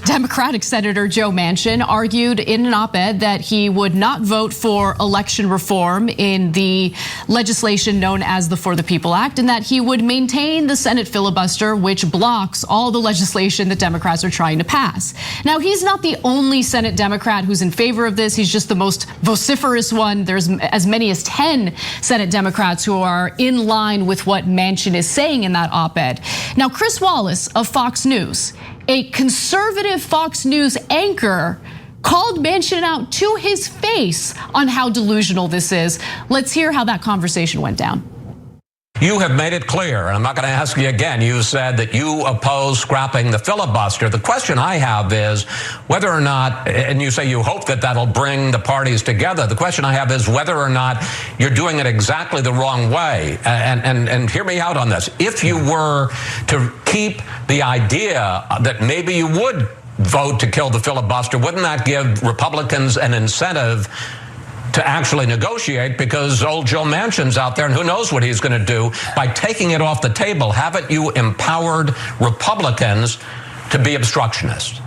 Democratic Senator Joe Manchin argued in an op-ed that he would not vote for election reform in the legislation known as the For the People Act, and that he would maintain the Senate filibuster, which blocks all the legislation that Democrats are trying to pass. Now, he's not the only Senate Democrat who's in favor of this. He's just the most vociferous one. There's as many as 10 Senate Democrats who are in line with what Manchin is saying in that op-ed. Now, Chris Wallace of Fox News, a conservative Fox News anchor, called Manchin out to his face on how delusional this is. Let's hear how that conversation went down. You have made it clear, and I'm not going to ask you again, you said that you oppose scrapping the filibuster. The question I have is whether or not, and you say you hope that that'll bring the parties together. The question I have is whether or not you're doing it exactly the wrong way. And hear me out on this. If you were to keep the idea that maybe you would vote to kill the filibuster, wouldn't that give Republicans an incentive to actually negotiate, because old Joe Manchin's out there and who knows what he's going to do by taking it off the table? Haven't you empowered Republicans to be obstructionists?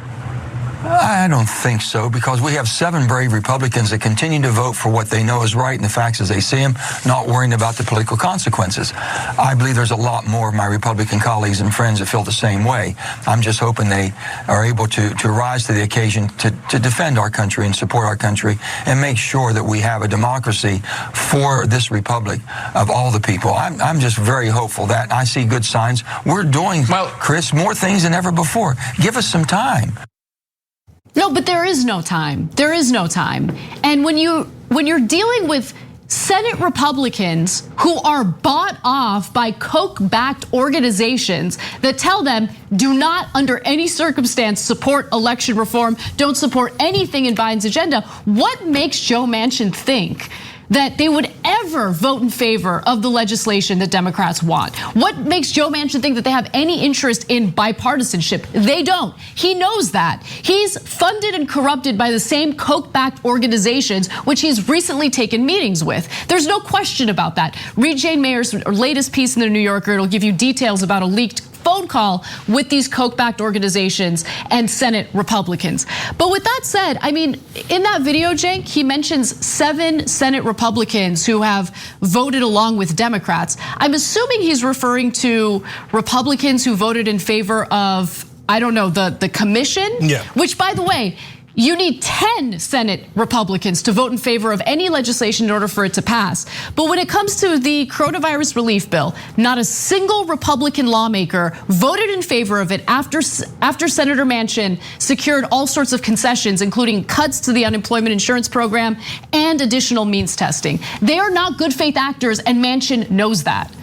I don't think so, because we have 7 brave Republicans that continue to vote for what they know is right and the facts as they see them, not worrying about the political consequences. I believe there's a lot more of my Republican colleagues and friends that feel the same way. I'm just hoping they are able to rise to the occasion to defend our country and support our country and make sure that we have a democracy for this republic of all the people. I'm just very hopeful that I see good signs. We're doing, Chris, more things than ever before. Give us some time. No, but there is no time. There is no time. And when you're dealing with Senate Republicans who are bought off by Koch-backed organizations that tell them do not under any circumstance support election reform, don't support anything in Biden's agenda, what makes Joe Manchin think that they would ever vote in favor of the legislation that Democrats want? What makes Joe Manchin think that they have any interest in bipartisanship? They don't. He knows that. He's funded and corrupted by the same Koch-backed organizations, which he's recently taken meetings with. There's no question about that. Read Jane Mayer's latest piece in the New Yorker. It'll give you details about a leaked phone call with these Koch-backed organizations and Senate Republicans. But with that said, I mean, in that video, Cenk, he mentions 7 Senate Republicans who have voted along with Democrats. I'm assuming he's referring to Republicans who voted in favor of, I don't know, the commission? Yeah. Which, by the way, you need 10 Senate Republicans to vote in favor of any legislation in order for it to pass. But when it comes to the coronavirus relief bill, not a single Republican lawmaker voted in favor of it after Senator Manchin secured all sorts of concessions, including cuts to the unemployment insurance program and additional means testing. They are not good faith actors, and Manchin knows that.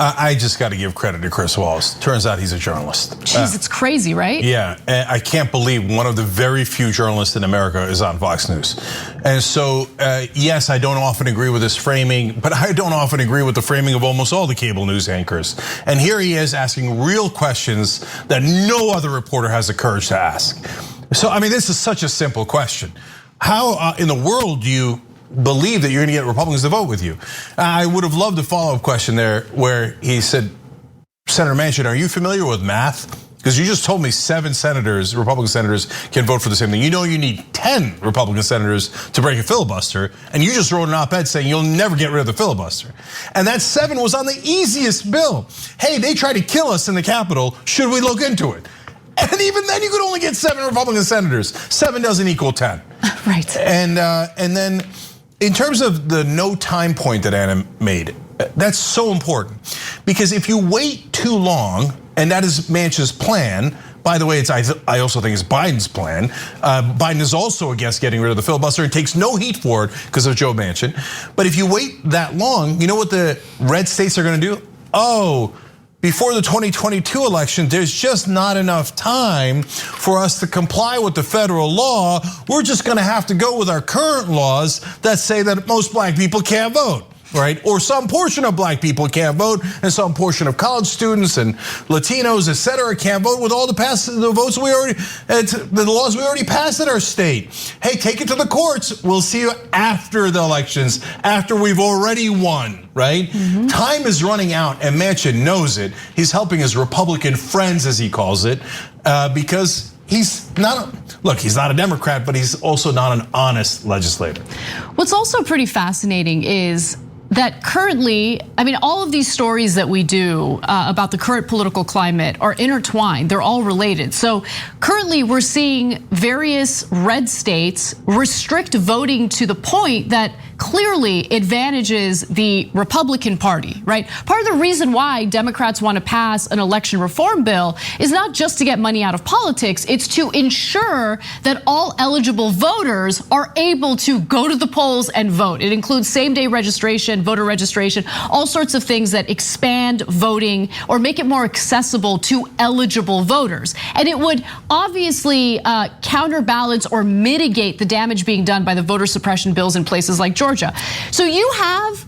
I just got to give credit to Chris Wallace. Turns out he's a journalist. Jeez, it's crazy, right? Yeah, I can't believe one of the very few journalists in America is on Fox News. And so, yes, I don't often agree with his framing, but I don't often agree with the framing of almost all the cable news anchors. And here he is asking real questions that no other reporter has the courage to ask. So, I mean, this is such a simple question. How in the world do you believe that you're gonna get Republicans to vote with you? I would have loved a follow-up question there where he said, Senator Manchin, are you familiar with math? Because you just told me 7 senators, Republican senators, can vote for the same thing. You know you need 10 Republican senators to break a filibuster, and you just wrote an op-ed saying you'll never get rid of the filibuster. And that 7 was on the easiest bill. Hey, they tried to kill us in the Capitol, should we look into it? And even then you could only get 7 Republican senators. 7 doesn't equal 10. Right. And then, in terms of the no time point that Anna made, that's so important. Because if you wait too long, and that is Manchin's plan, by the way, I also think it's Biden's plan. Biden is also against getting rid of the filibuster and takes no heat for it because of Joe Manchin. But if you wait that long, you know what the red states are gonna do? Before the 2022 election, there's just not enough time for us to comply with the federal law. We're just gonna have to go with our current laws that say that most black people can't vote. right? Or some portion of black people can't vote, and some portion of college students and Latinos, et cetera, can't vote with all the votes we already, the laws we already passed in our state. Hey, take it to the courts. We'll see you after the elections, after we've already won, right? Time is running out, and Manchin knows it. He's helping his Republican friends, as he calls it, because he's not, look, he's not a Democrat, but he's also not an honest legislator. What's also pretty fascinating is that currently, I mean, all of these stories that we do about the current political climate are intertwined. They're all related. So currently we're seeing various red states restrict voting to the point that clearly advantages the Republican Party, right? Part of the reason why Democrats want to pass an election reform bill is not just to get money out of politics, it's to ensure that all eligible voters are able to go to the polls and vote. It includes same-day registration, voter registration, all sorts of things that expand voting or make it more accessible to eligible voters. And it would obviously counterbalance or mitigate the damage being done by the voter suppression bills in places like Georgia. So you have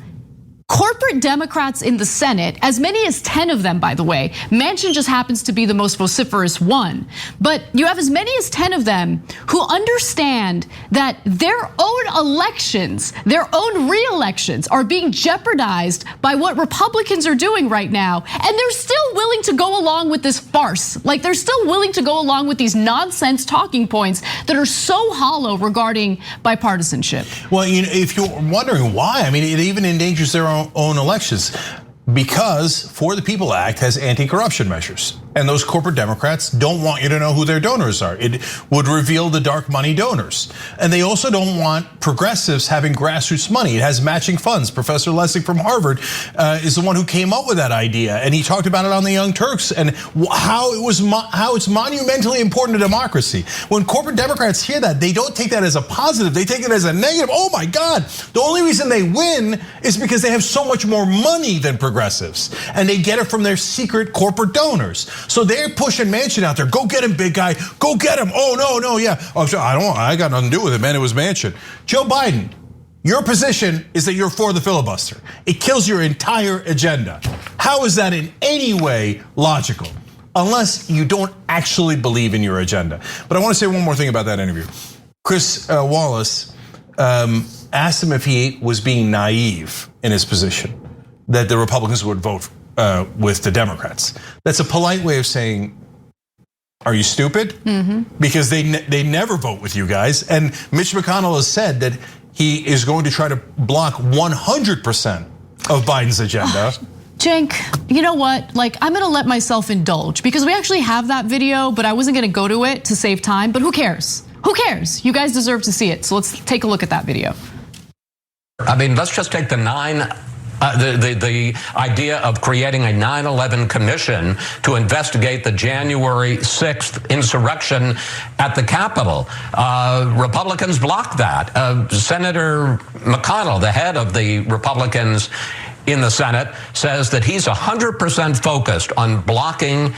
corporate Democrats in the Senate, as many as 10 of them, by the way. Manchin just happens to be the most vociferous one. But you have as many as 10 of them who understand that their own elections, their own re-elections are being jeopardized by what Republicans are doing right now. And they're still willing to go along with this farce. Like, they're still willing to go along with these nonsense talking points that are so hollow regarding bipartisanship. Well, you know, if you're wondering why, I mean, it even endangers their own elections, because For the People Act has anti-corruption measures, and those corporate Democrats don't want you to know who their donors are. It would reveal the dark money donors. And they also don't want progressives having grassroots money. It has matching funds. Professor Lessig from Harvard is the one who came up with that idea, and he talked about it on the Young Turks and how it's monumentally important to democracy. When corporate Democrats hear that, they don't take that as a positive. They take it as a negative. Oh my God! The only reason they win is because they have so much more money than progressives, and they get it from their secret corporate donors. So they're pushing Manchin out there. Go get him, big guy. Go get him. Oh no, yeah. Oh, I got nothing to do with it, man. It was Manchin. Joe Biden, your position is that you're for the filibuster. It kills your entire agenda. How is that in any way logical? Unless you don't actually believe in your agenda. But I want to say one more thing about that interview. Chris Wallace asked him if he was being naive in his position, that the Republicans would vote with the Democrats. That's a polite way of saying, are you stupid? Because they never vote with you guys. And Mitch McConnell has said that he is going to try to block 100% of Biden's agenda. Cenk, you know what? Like, I'm gonna let myself indulge because we actually have that video, but I wasn't gonna go to it to save time, but who cares? Who cares? You guys deserve to see it. So let's take a look at that video. I mean, let's just take the idea of creating a 9/11 commission to investigate the January 6th insurrection at the Capitol. Republicans blocked that. Senator McConnell, the head of the Republicans in the Senate, says that he's 100% focused on blocking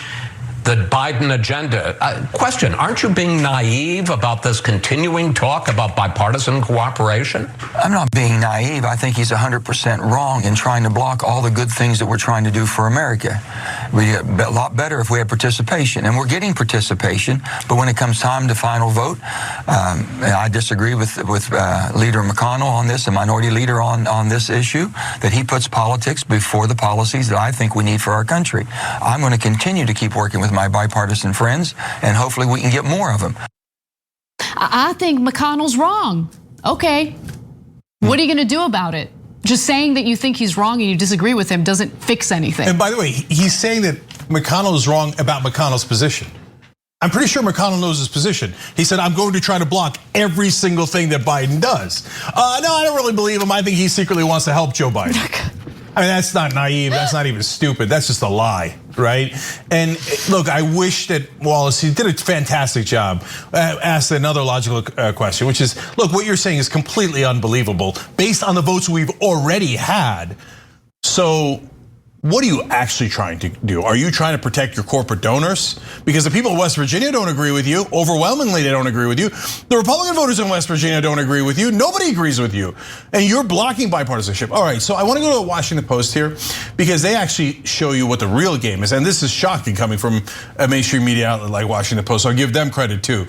the Biden agenda. Question, aren't you being naive about this continuing talk about bipartisan cooperation? I'm not being naive. I think he's 100% wrong in trying to block all the good things that we're trying to do for America. We get a lot better if we had participation, and we're getting participation, but when it comes time to final vote, I disagree with Leader McConnell on this, the minority leader on this issue, that he puts politics before the policies that I think we need for our country. I'm going to continue to keep working with my bipartisan friends, and hopefully we can get more of them. I think McConnell's wrong. Okay, what are you gonna do about it? Just saying that you think he's wrong and you disagree with him doesn't fix anything. And by the way, he's saying that McConnell is wrong about McConnell's position. I'm pretty sure McConnell knows his position. He said, I'm going to try to block every single thing that Biden does. No, I don't really believe him. I think he secretly wants to help Joe Biden. I mean, that's not naive, that's not even stupid, that's just a lie, right? And look, I wish that Wallace, he did a fantastic job, asked another logical question, which is, look, what you're saying is completely unbelievable based on the votes we've already had. So what are you actually trying to do? Are you trying to protect your corporate donors? Because the people of West Virginia don't agree with you. Overwhelmingly, they don't agree with you. The Republican voters in West Virginia don't agree with you. Nobody agrees with you. And you're blocking bipartisanship. All right, so I want to go to the Washington Post here because they actually show you what the real game is. And this is shocking coming from a mainstream media outlet like Washington Post. So I'll give them credit too.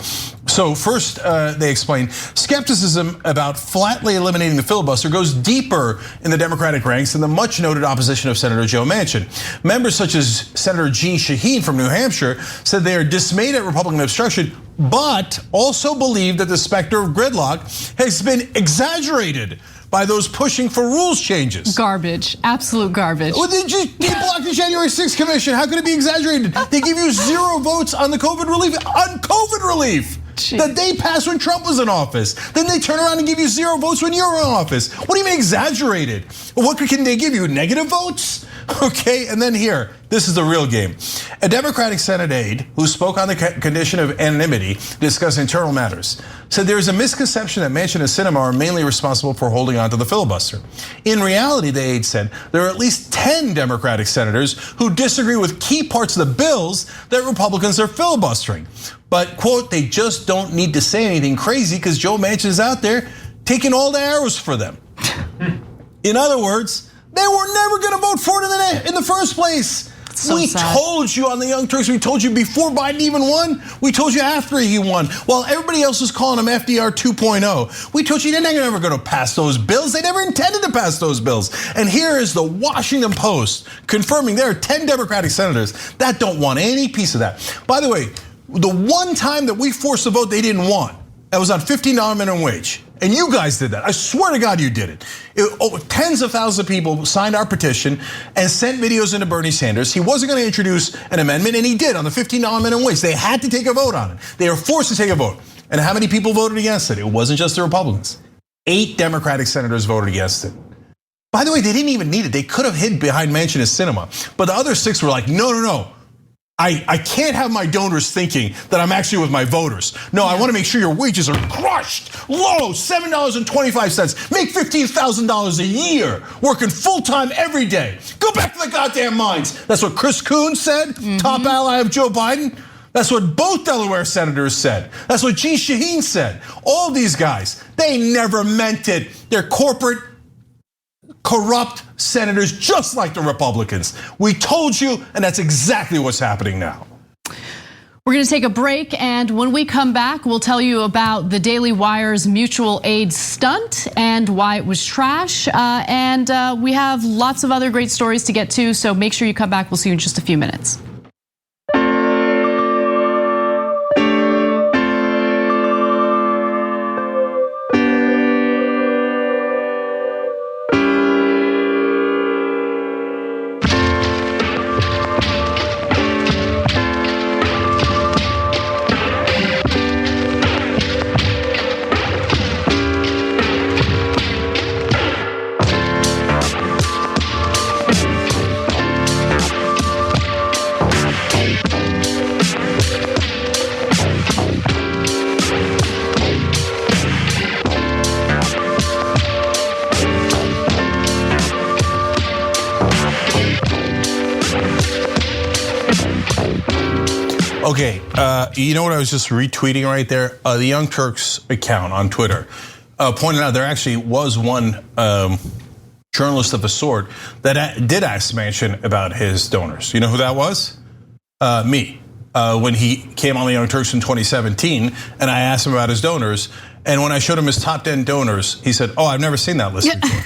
So first, they explain skepticism about flatly eliminating the filibuster goes deeper in the Democratic ranks than the much noted opposition of Senator Joe Manchin. Members such as Senator Jeanne Shaheen from New Hampshire said they are dismayed at Republican obstruction, but also believe that the specter of gridlock has been exaggerated by those pushing for rules changes. Garbage, absolute garbage. Well, they blocked the January 6th commission. How could it be exaggerated? They give you 0 votes on the COVID relief, Jeez. That they passed when Trump was in office. Then they turn around and give you 0 votes when you're in office. What do you mean exaggerated? What can they give you, negative votes? Okay, and then here, this is the real game. A Democratic Senate aide who spoke on the condition of anonymity to discuss internal matters said there is a misconception that Manchin and Sinema are mainly responsible for holding on to the filibuster. In reality, the aide said, there are at least 10 Democratic senators who disagree with key parts of the bills that Republicans are filibustering. But, quote, they just don't need to say anything crazy because Joe Manchin is out there taking all the arrows for them. In other words, they were never gonna vote for it in the first place. So we sad. told you on the Young Turks, we told you before Biden even won, we told you after he won, while everybody else was calling him FDR 2.0. We told you they're never gonna pass those bills. They never intended to pass those bills. And here is the Washington Post confirming there are 10 Democratic senators that don't want any piece of that. By the way, the one time that we forced a vote they didn't want, that was on $15 minimum wage. And you guys did that. I swear to God you did it. Tens of thousands of people signed our petition and sent videos into Bernie Sanders. He wasn't going to introduce an amendment, and he did on the $15 minimum wage. They had to take a vote on it. They were forced to take a vote. And how many people voted against it? It wasn't just the Republicans. 8 Democratic senators voted against it. By the way, they didn't even need it. They could have hid behind Manchin and Sinema. But the other 6 were like, no. I can't have my donors thinking that I'm actually with my voters. No, I want to make sure your wages are crushed low, $7.25. Make $15,000 a year, working full time every day. Go back to the goddamn mines. That's what Chris Coons said, top ally of Joe Biden. That's what both Delaware senators said. That's what Jeanne Shaheen said. All these guys, they never meant it. They're corporate, corrupt senators just like the Republicans. We told you, and that's exactly what's happening now. We're gonna take a break, and when we come back, we'll tell you about the Daily Wire's mutual aid stunt and why it was trash. And we have lots of other great stories to get to, so make sure you come back. We'll see you in just a few minutes. Okay, you know what I was just retweeting right there? The Young Turks account on Twitter pointed out there actually was one journalist of a sort that did ask Manchin about his donors. You know who that was? Me. When he came on the Young Turks in 2017, and I asked him about his donors, and when I showed him his top 10 donors, he said, "Oh, I've never seen that list before."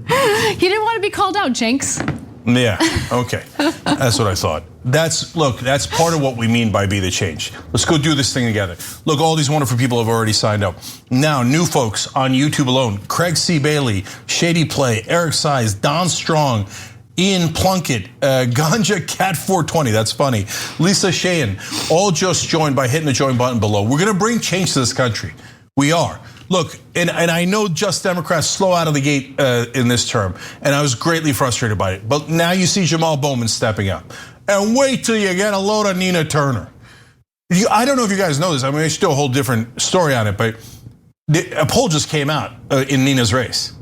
He didn't want to be called out, Jenks. Yeah, okay, that's what I thought. That's part of what we mean by be the change. Let's go do this thing together. Look, all these wonderful people have already signed up. Now, new folks on YouTube alone: Craig C. Bailey, Shady Play, Eric Size, Don Strong, Ian Plunkett, Ganja Cat 420, that's funny, Lisa Sheehan, all just joined by hitting the join button below. We're gonna bring change to this country. We are. Look, and I know just Democrats slow out of the gate in this term, and I was greatly frustrated by it. But now you see Jamal Bowman stepping up. And wait till you get a load of Nina Turner. I don't know if you guys know this, I mean, I should do a whole different story on it, but a poll just came out in Nina's race.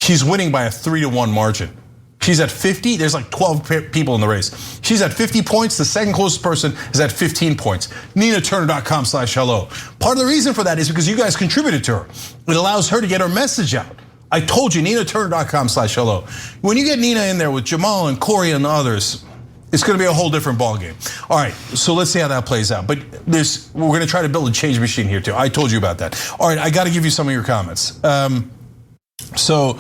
She's winning by a 3-to-1 margin. She's at 50, there's like 12 people in the race. She's at 50 points, the second closest person is at 15 points. NinaTurner.com/hello. Part of the reason for that is because you guys contributed to her. It allows her to get her message out. I told you, NinaTurner.com/hello. When you get Nina in there with Jamal and Corey and others, it's gonna be a whole different ballgame. All right, so let's see how that plays out. But we're gonna try to build a change machine here too. I told you about that. All right, I gotta give you some of your comments. So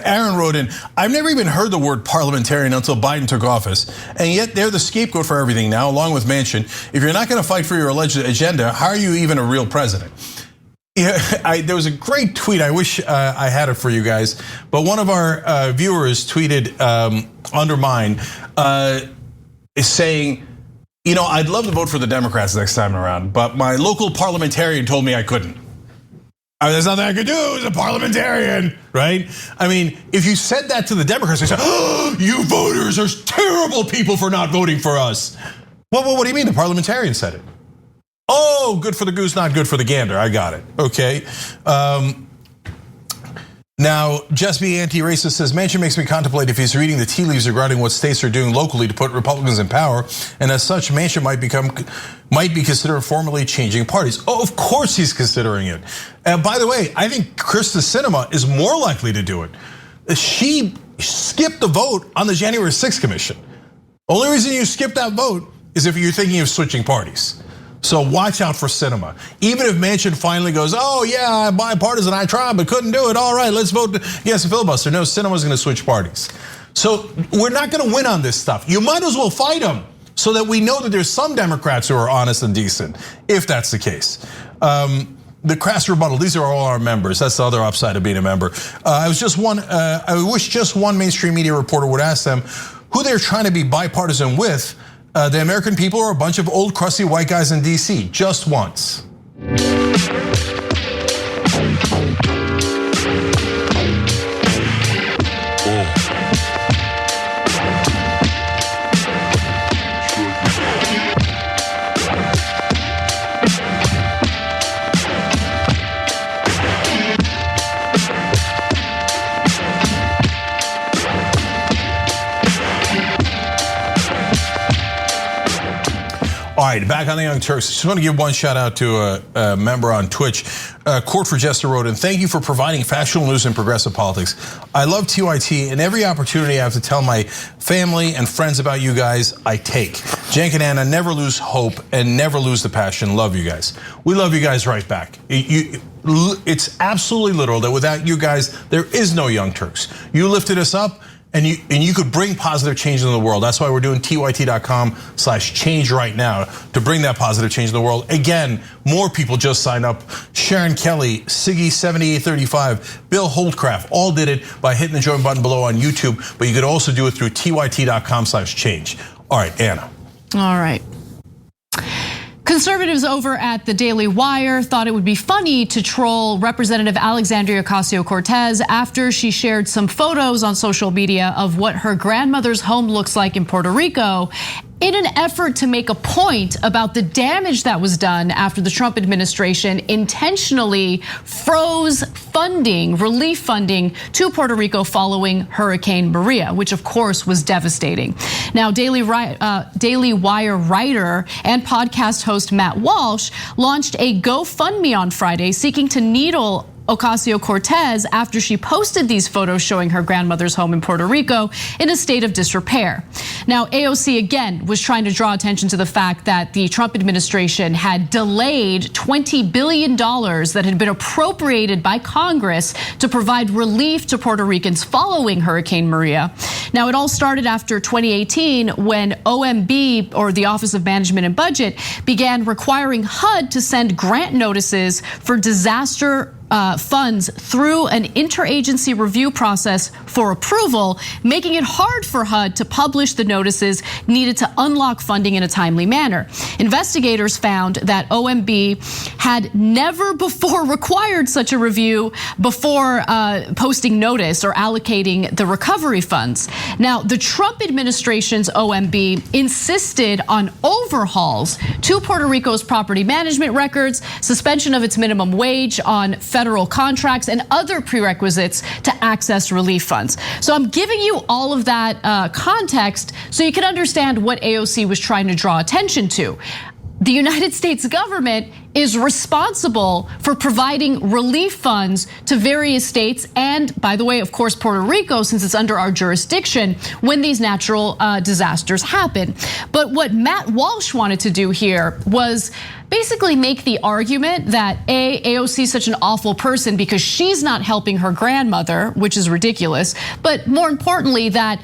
Aaron wrote in, I've never even heard the word parliamentarian until Biden took office, and yet they're the scapegoat for everything now, along with Manchin. If you're not gonna fight for your alleged agenda, how are you even a real president? Yeah, there was a great tweet, I wish I had it for you guys, but one of our viewers tweeted under mine, is saying, I'd love to vote for the Democrats next time around, but my local parliamentarian told me I couldn't. There's nothing I could do as a parliamentarian, right? I mean, if you said that to the Democrats, they said, oh, you voters are terrible people for not voting for us. Well, what do you mean? The parliamentarian said it. Oh, good for the goose, not good for the gander. I got it, okay. Now, Just Be Anti-Racist says, Manchin makes me contemplate if he's reading the tea leaves regarding what states are doing locally to put Republicans in power, and as such, Manchin might be considered formally changing parties. Oh, of course he's considering it. And by the way, I think Krista Sinema is more likely to do it. She skipped the vote on the January 6th commission. Only reason you skip that vote is if you're thinking of switching parties. So watch out for Sinema. Even if Manchin finally goes, oh yeah, bipartisan, I tried but couldn't do it. All right, let's vote against the filibuster. No, Sinema's gonna switch parties. So we're not gonna win on this stuff. You might as well fight them so that we know that there's some Democrats who are honest and decent, if that's the case. The crass rebuttal, these are all our members. That's the other upside of being a member. I wish just one mainstream media reporter would ask them who they're trying to be bipartisan with. The American people are a bunch of old crusty white guys in DC, just once. All right, back on the Young Turks. Just want to give one shout out to a member on Twitch. Court for Jester wrote in, thank you for providing factual news and progressive politics. I love TYT, and every opportunity I have to tell my family and friends about you guys, I take. Cenk and Anna, never lose hope and never lose the passion. Love you guys. We love you guys right back. It's absolutely literal that without you guys, there is no Young Turks. You lifted us up. And you could bring positive change in the world. That's why we're doing tyt.com/change right now to bring that positive change in the world. Again, more people just signed up. Sharon Kelly, Siggy7835, Bill Holdcraft, all did it by hitting the join button below on YouTube. But you could also do it through tyt.com/change. All right, Anna. All right. Conservatives over at the Daily Wire thought it would be funny to troll Representative Alexandria Ocasio-Cortez after she shared some photos on social media of what her grandmother's home looks like in Puerto Rico, in an effort to make a point about the damage that was done after the Trump administration intentionally froze funding, relief funding to Puerto Rico following Hurricane Maria, which of course was devastating. Now, Daily Wire writer and podcast host Matt Walsh launched a GoFundMe on Friday seeking to needle Ocasio-Cortez after she posted these photos showing her grandmother's home in Puerto Rico in a state of disrepair. Now, AOC again was trying to draw attention to the fact that the Trump administration had delayed $20 billion that had been appropriated by Congress to provide relief to Puerto Ricans following Hurricane Maria. Now, it all started after 2018 when OMB, or the Office of Management and Budget, began requiring HUD to send grant notices for disaster funds through an interagency review process for approval, making it hard for HUD to publish the notices needed to unlock funding in a timely manner. Investigators found that OMB had never before required such a review before posting notice or allocating the recovery funds. Now, the Trump administration's OMB insisted on overhauls to Puerto Rico's property management records, suspension of its minimum wage on federal contracts and other prerequisites to access relief funds. So I'm giving you all of that context so you can understand what AOC was trying to draw attention to. The United States government is responsible for providing relief funds to various states and, by the way, of course, Puerto Rico, since it's under our jurisdiction, when these natural disasters happen. But what Matt Walsh wanted to do here was basically make the argument that AOC is such an awful person because she's not helping her grandmother, which is ridiculous, but more importantly that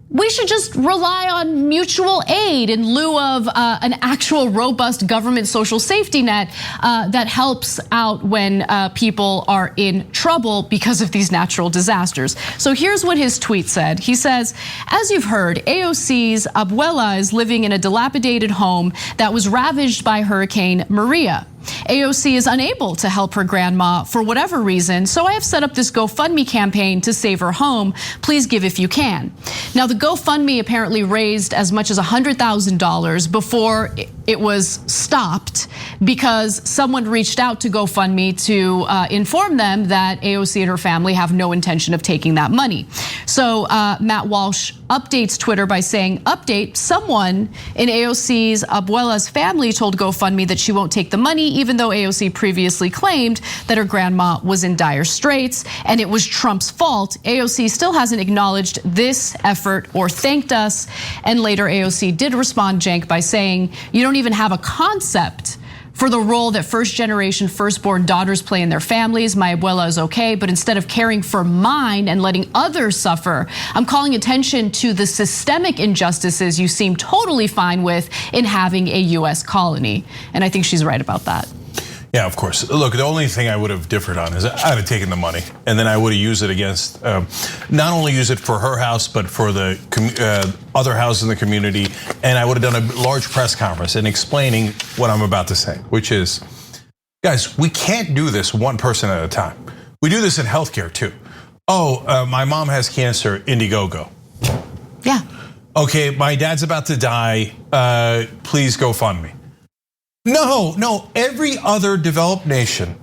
we should just rely on mutual aid in lieu of an actual robust government social safety net that helps out when people are in trouble because of these natural disasters. So here's what his tweet said. He says, as you've heard, AOC's abuela is living in a dilapidated home that was ravaged by Hurricane Maria. AOC is unable to help her grandma for whatever reason, so I have set up this GoFundMe campaign to save her home. Please give if you can. Now, the GoFundMe apparently raised as much as $100,000 before it was stopped because someone reached out to GoFundMe to inform them that AOC and her family have no intention of taking that money. So Matt Walsh updates Twitter by saying, update, someone in AOC's abuela's family told GoFundMe that she won't take the money, even though AOC previously claimed that her grandma was in dire straits and it was Trump's fault. AOC still hasn't acknowledged this effort or thanked us. And later AOC did respond, Cenk, by saying, you don't even have a concept for the role that first-generation firstborn daughters play in their families. My abuela is okay, but instead of caring for mine and letting others suffer, I'm calling attention to the systemic injustices you seem totally fine with in having a US colony. And I think she's right about that. Yeah, of course. Look, the only thing I would have differed on is I'd have taken the money and then I would have used it against, not only use it for her house, but for the other houses in the community. And I would have done a large press conference and explaining what I'm about to say, which is, guys, we can't do this one person at a time. We do this in healthcare too. Oh, my mom has cancer, Indiegogo. Yeah. Okay, my dad's about to die, please GoFundMe. No, every other developed nation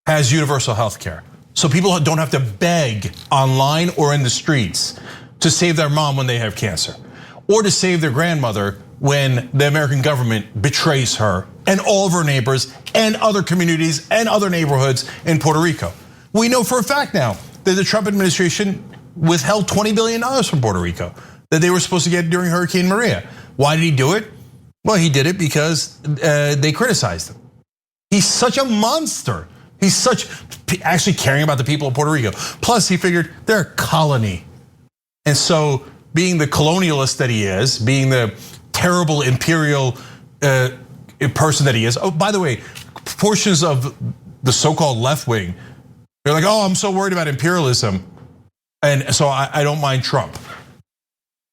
has universal health care. So people don't have to beg online or in the streets to save their mom when they have cancer, or to save their grandmother when the American government betrays her and all of her neighbors and other communities and other neighborhoods in Puerto Rico. We know for a fact now that the Trump administration withheld $20 billion from Puerto Rico that they were supposed to get during Hurricane Maria. Why did he do it? Well, he did it because they criticized him. He's such a monster. He's such actually caring about the people of Puerto Rico. Plus, he figured they're a colony. And so being the colonialist that he is, being the terrible imperial person that he is. Oh, by the way, portions of the so-called left wing, they're like, oh, I'm so worried about imperialism. And so I don't mind Trump.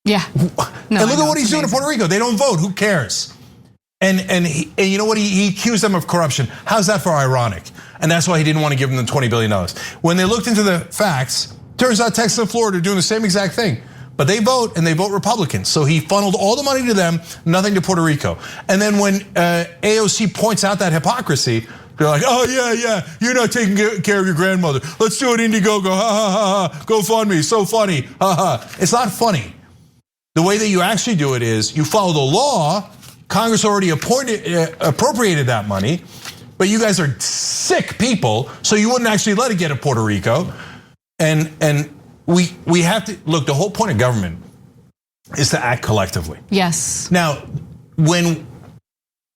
Yeah. No, and look at what he's doing in Puerto Rico. They don't vote. Who cares? And you know what? He accused them of corruption. How's that for ironic? And that's why he didn't want to give them the $20 billion. When they looked into the facts, turns out Texas and Florida are doing the same exact thing. But they vote and they vote Republican. So he funneled all the money to them, nothing to Puerto Rico. And then when AOC points out that hypocrisy, they're like, oh yeah, you're not taking care of your grandmother. Let's do it, Indiegogo, ha ha ha, GoFundMe, so funny, ha ha. It's not funny. The way that you actually do it is you follow the law. Congress already appropriated that money, but you guys are sick people, so you wouldn't actually let it get to Puerto Rico. And we have to look. The whole point of government is to act collectively. Yes. Now, when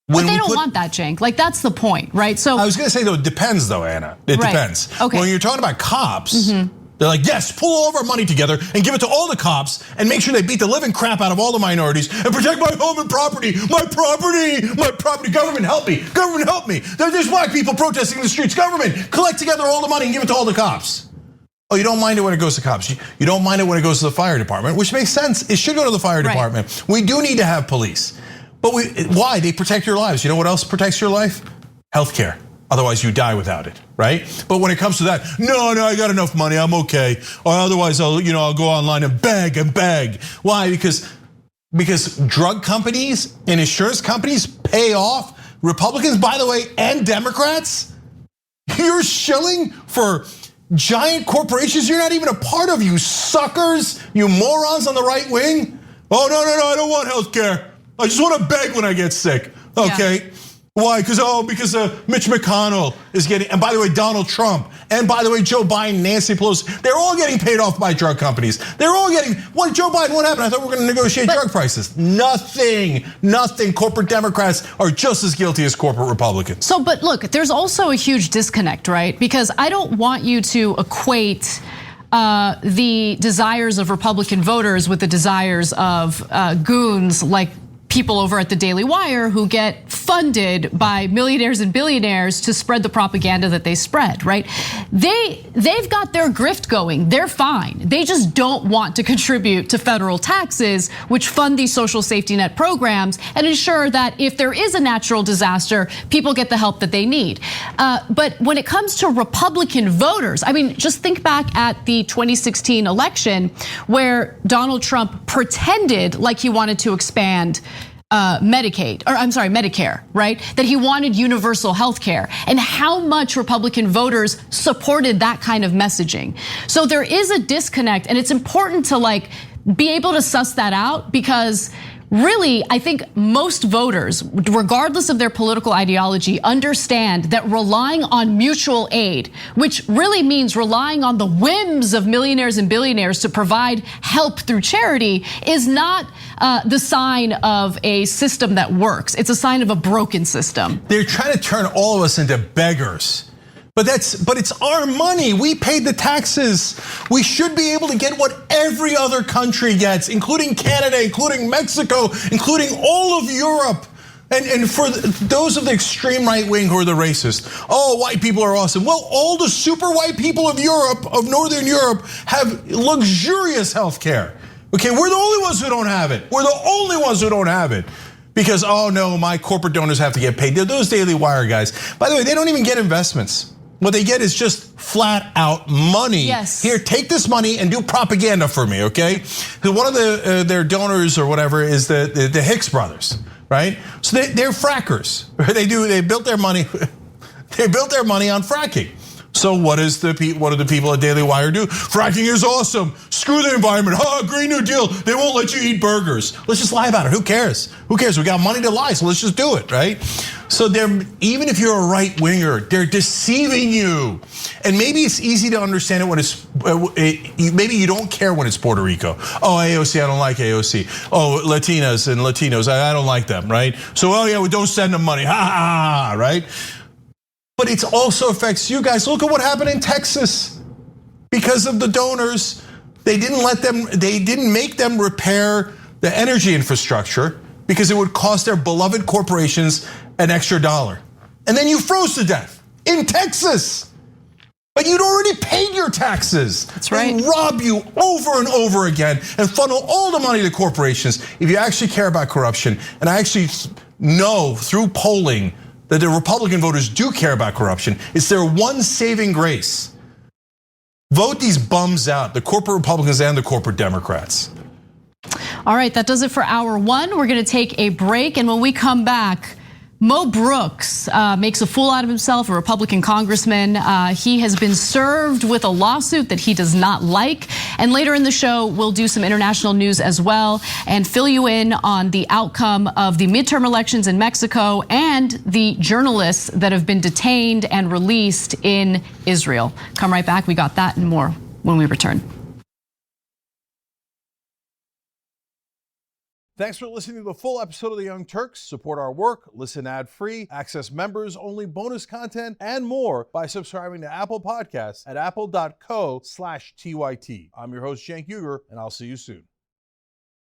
they don't want that, Cenk. Like that's the point, right? So I was going to say though, it depends though, Anna. It depends. Okay. When you're talking about cops. They're like, yes, pull all of our money together and give it to all the cops and make sure they beat the living crap out of all the minorities and protect my home and property, my property, government help me, government help me. There's black people protesting in the streets, government, collect together all the money and give it to all the cops. Oh, you don't mind it when it goes to cops. You don't mind it when it goes to the fire department, which makes sense. It should go to the fire department. We do need to have police. But why? They protect your lives. You know what else protects your life? Healthcare. Otherwise, you die without it, right? But when it comes to that, no, I got enough money, I'm okay. Or otherwise, I'll go online and beg. Why? Because drug companies and insurance companies pay off Republicans, by the way, and Democrats. You're shilling for giant corporations you're not even a part of, you suckers, you morons on the right wing. Oh, no, I don't want health care. I just want to beg when I get sick. Okay. Yeah. Why? Because Mitch McConnell is getting, and by the way, Donald Trump, and by the way, Joe Biden, Nancy Pelosi, they're all getting paid off by drug companies. They're all getting, Joe Biden, what happened? I thought we were going to negotiate drug prices. Nothing. Corporate Democrats are just as guilty as corporate Republicans. So, but look, there's also a huge disconnect, right? Because I don't want you to equate the desires of Republican voters with the desires of goons like people over at the Daily Wire who get funded by millionaires and billionaires to spread the propaganda that they spread, right? They've got their grift going. They're fine. They just don't want to contribute to federal taxes, which fund these social safety net programs and ensure that if there is a natural disaster, people get the help that they need. But when it comes to Republican voters, I mean, just think back at the 2016 election where Donald Trump pretended like he wanted to expand Medicare, right? That he wanted universal health care, and how much Republican voters supported that kind of messaging. So there is a disconnect, and it's important to be able to suss that out, because really, I think most voters, regardless of their political ideology, understand that relying on mutual aid, which really means relying on the whims of millionaires and billionaires to provide help through charity, is not the sign of a system that works. It's a sign of a broken system. They're trying to turn all of us into beggars. But it's our money. We paid the taxes. We should be able to get what every other country gets, including Canada, including Mexico, including all of Europe. And for those of the extreme right wing who are the racist, oh, white people are awesome. Well, all the super white people of Europe, of Northern Europe, have luxurious health care. Okay, we're the only ones who don't have it. We're the only ones who don't have it. Because, oh no, my corporate donors have to get paid. They're those Daily Wire guys. By the way, they don't even get investments. What they get is just flat out money. Yes. Here, take this money and do propaganda for me, okay? One of their donors or whatever is the Hicks brothers, right? So they're frackers. They built their money. They built their money on fracking. So what do the people at Daily Wire do? Fracking is awesome. Screw the environment. Green New Deal. They won't let you eat burgers. Let's just lie about it. Who cares? Who cares? We got money to lie, so let's just do it, right? So even if you're a right winger, they're deceiving you. And maybe it's easy to understand it when maybe you don't care when it's Puerto Rico. Oh, AOC, I don't like AOC. Oh, Latinas and Latinos, I don't like them, right? So, oh yeah, we don't send them money, right? But it also affects you guys. Look at what happened in Texas. Because of the donors, they didn't make them repair the energy infrastructure because it would cost their beloved corporations an extra $1. And then you froze to death in Texas. But you'd already paid your taxes. That's right. They rob you over and over again and funnel all the money to corporations. If you actually care about corruption, and I actually know through polling that the Republican voters do care about corruption, it's their one saving grace. Vote these bums out, the corporate Republicans and the corporate Democrats. All right, that does it for hour one. We're gonna take a break, and when we come back, Mo Brooks makes a fool out of himself, a Republican congressman. He has been served with a lawsuit that he does not like. And later in the show, we'll do some international news as well and fill you in on the outcome of the midterm elections in Mexico and the journalists that have been detained and released in Israel. Come right back, we got that and more when we return. Thanks for listening to the full episode of The Young Turks. Support our work, listen ad-free, access members-only bonus content, and more by subscribing to Apple Podcasts at apple.co/TYT. I'm your host, Cenk Uygur, and I'll see you soon.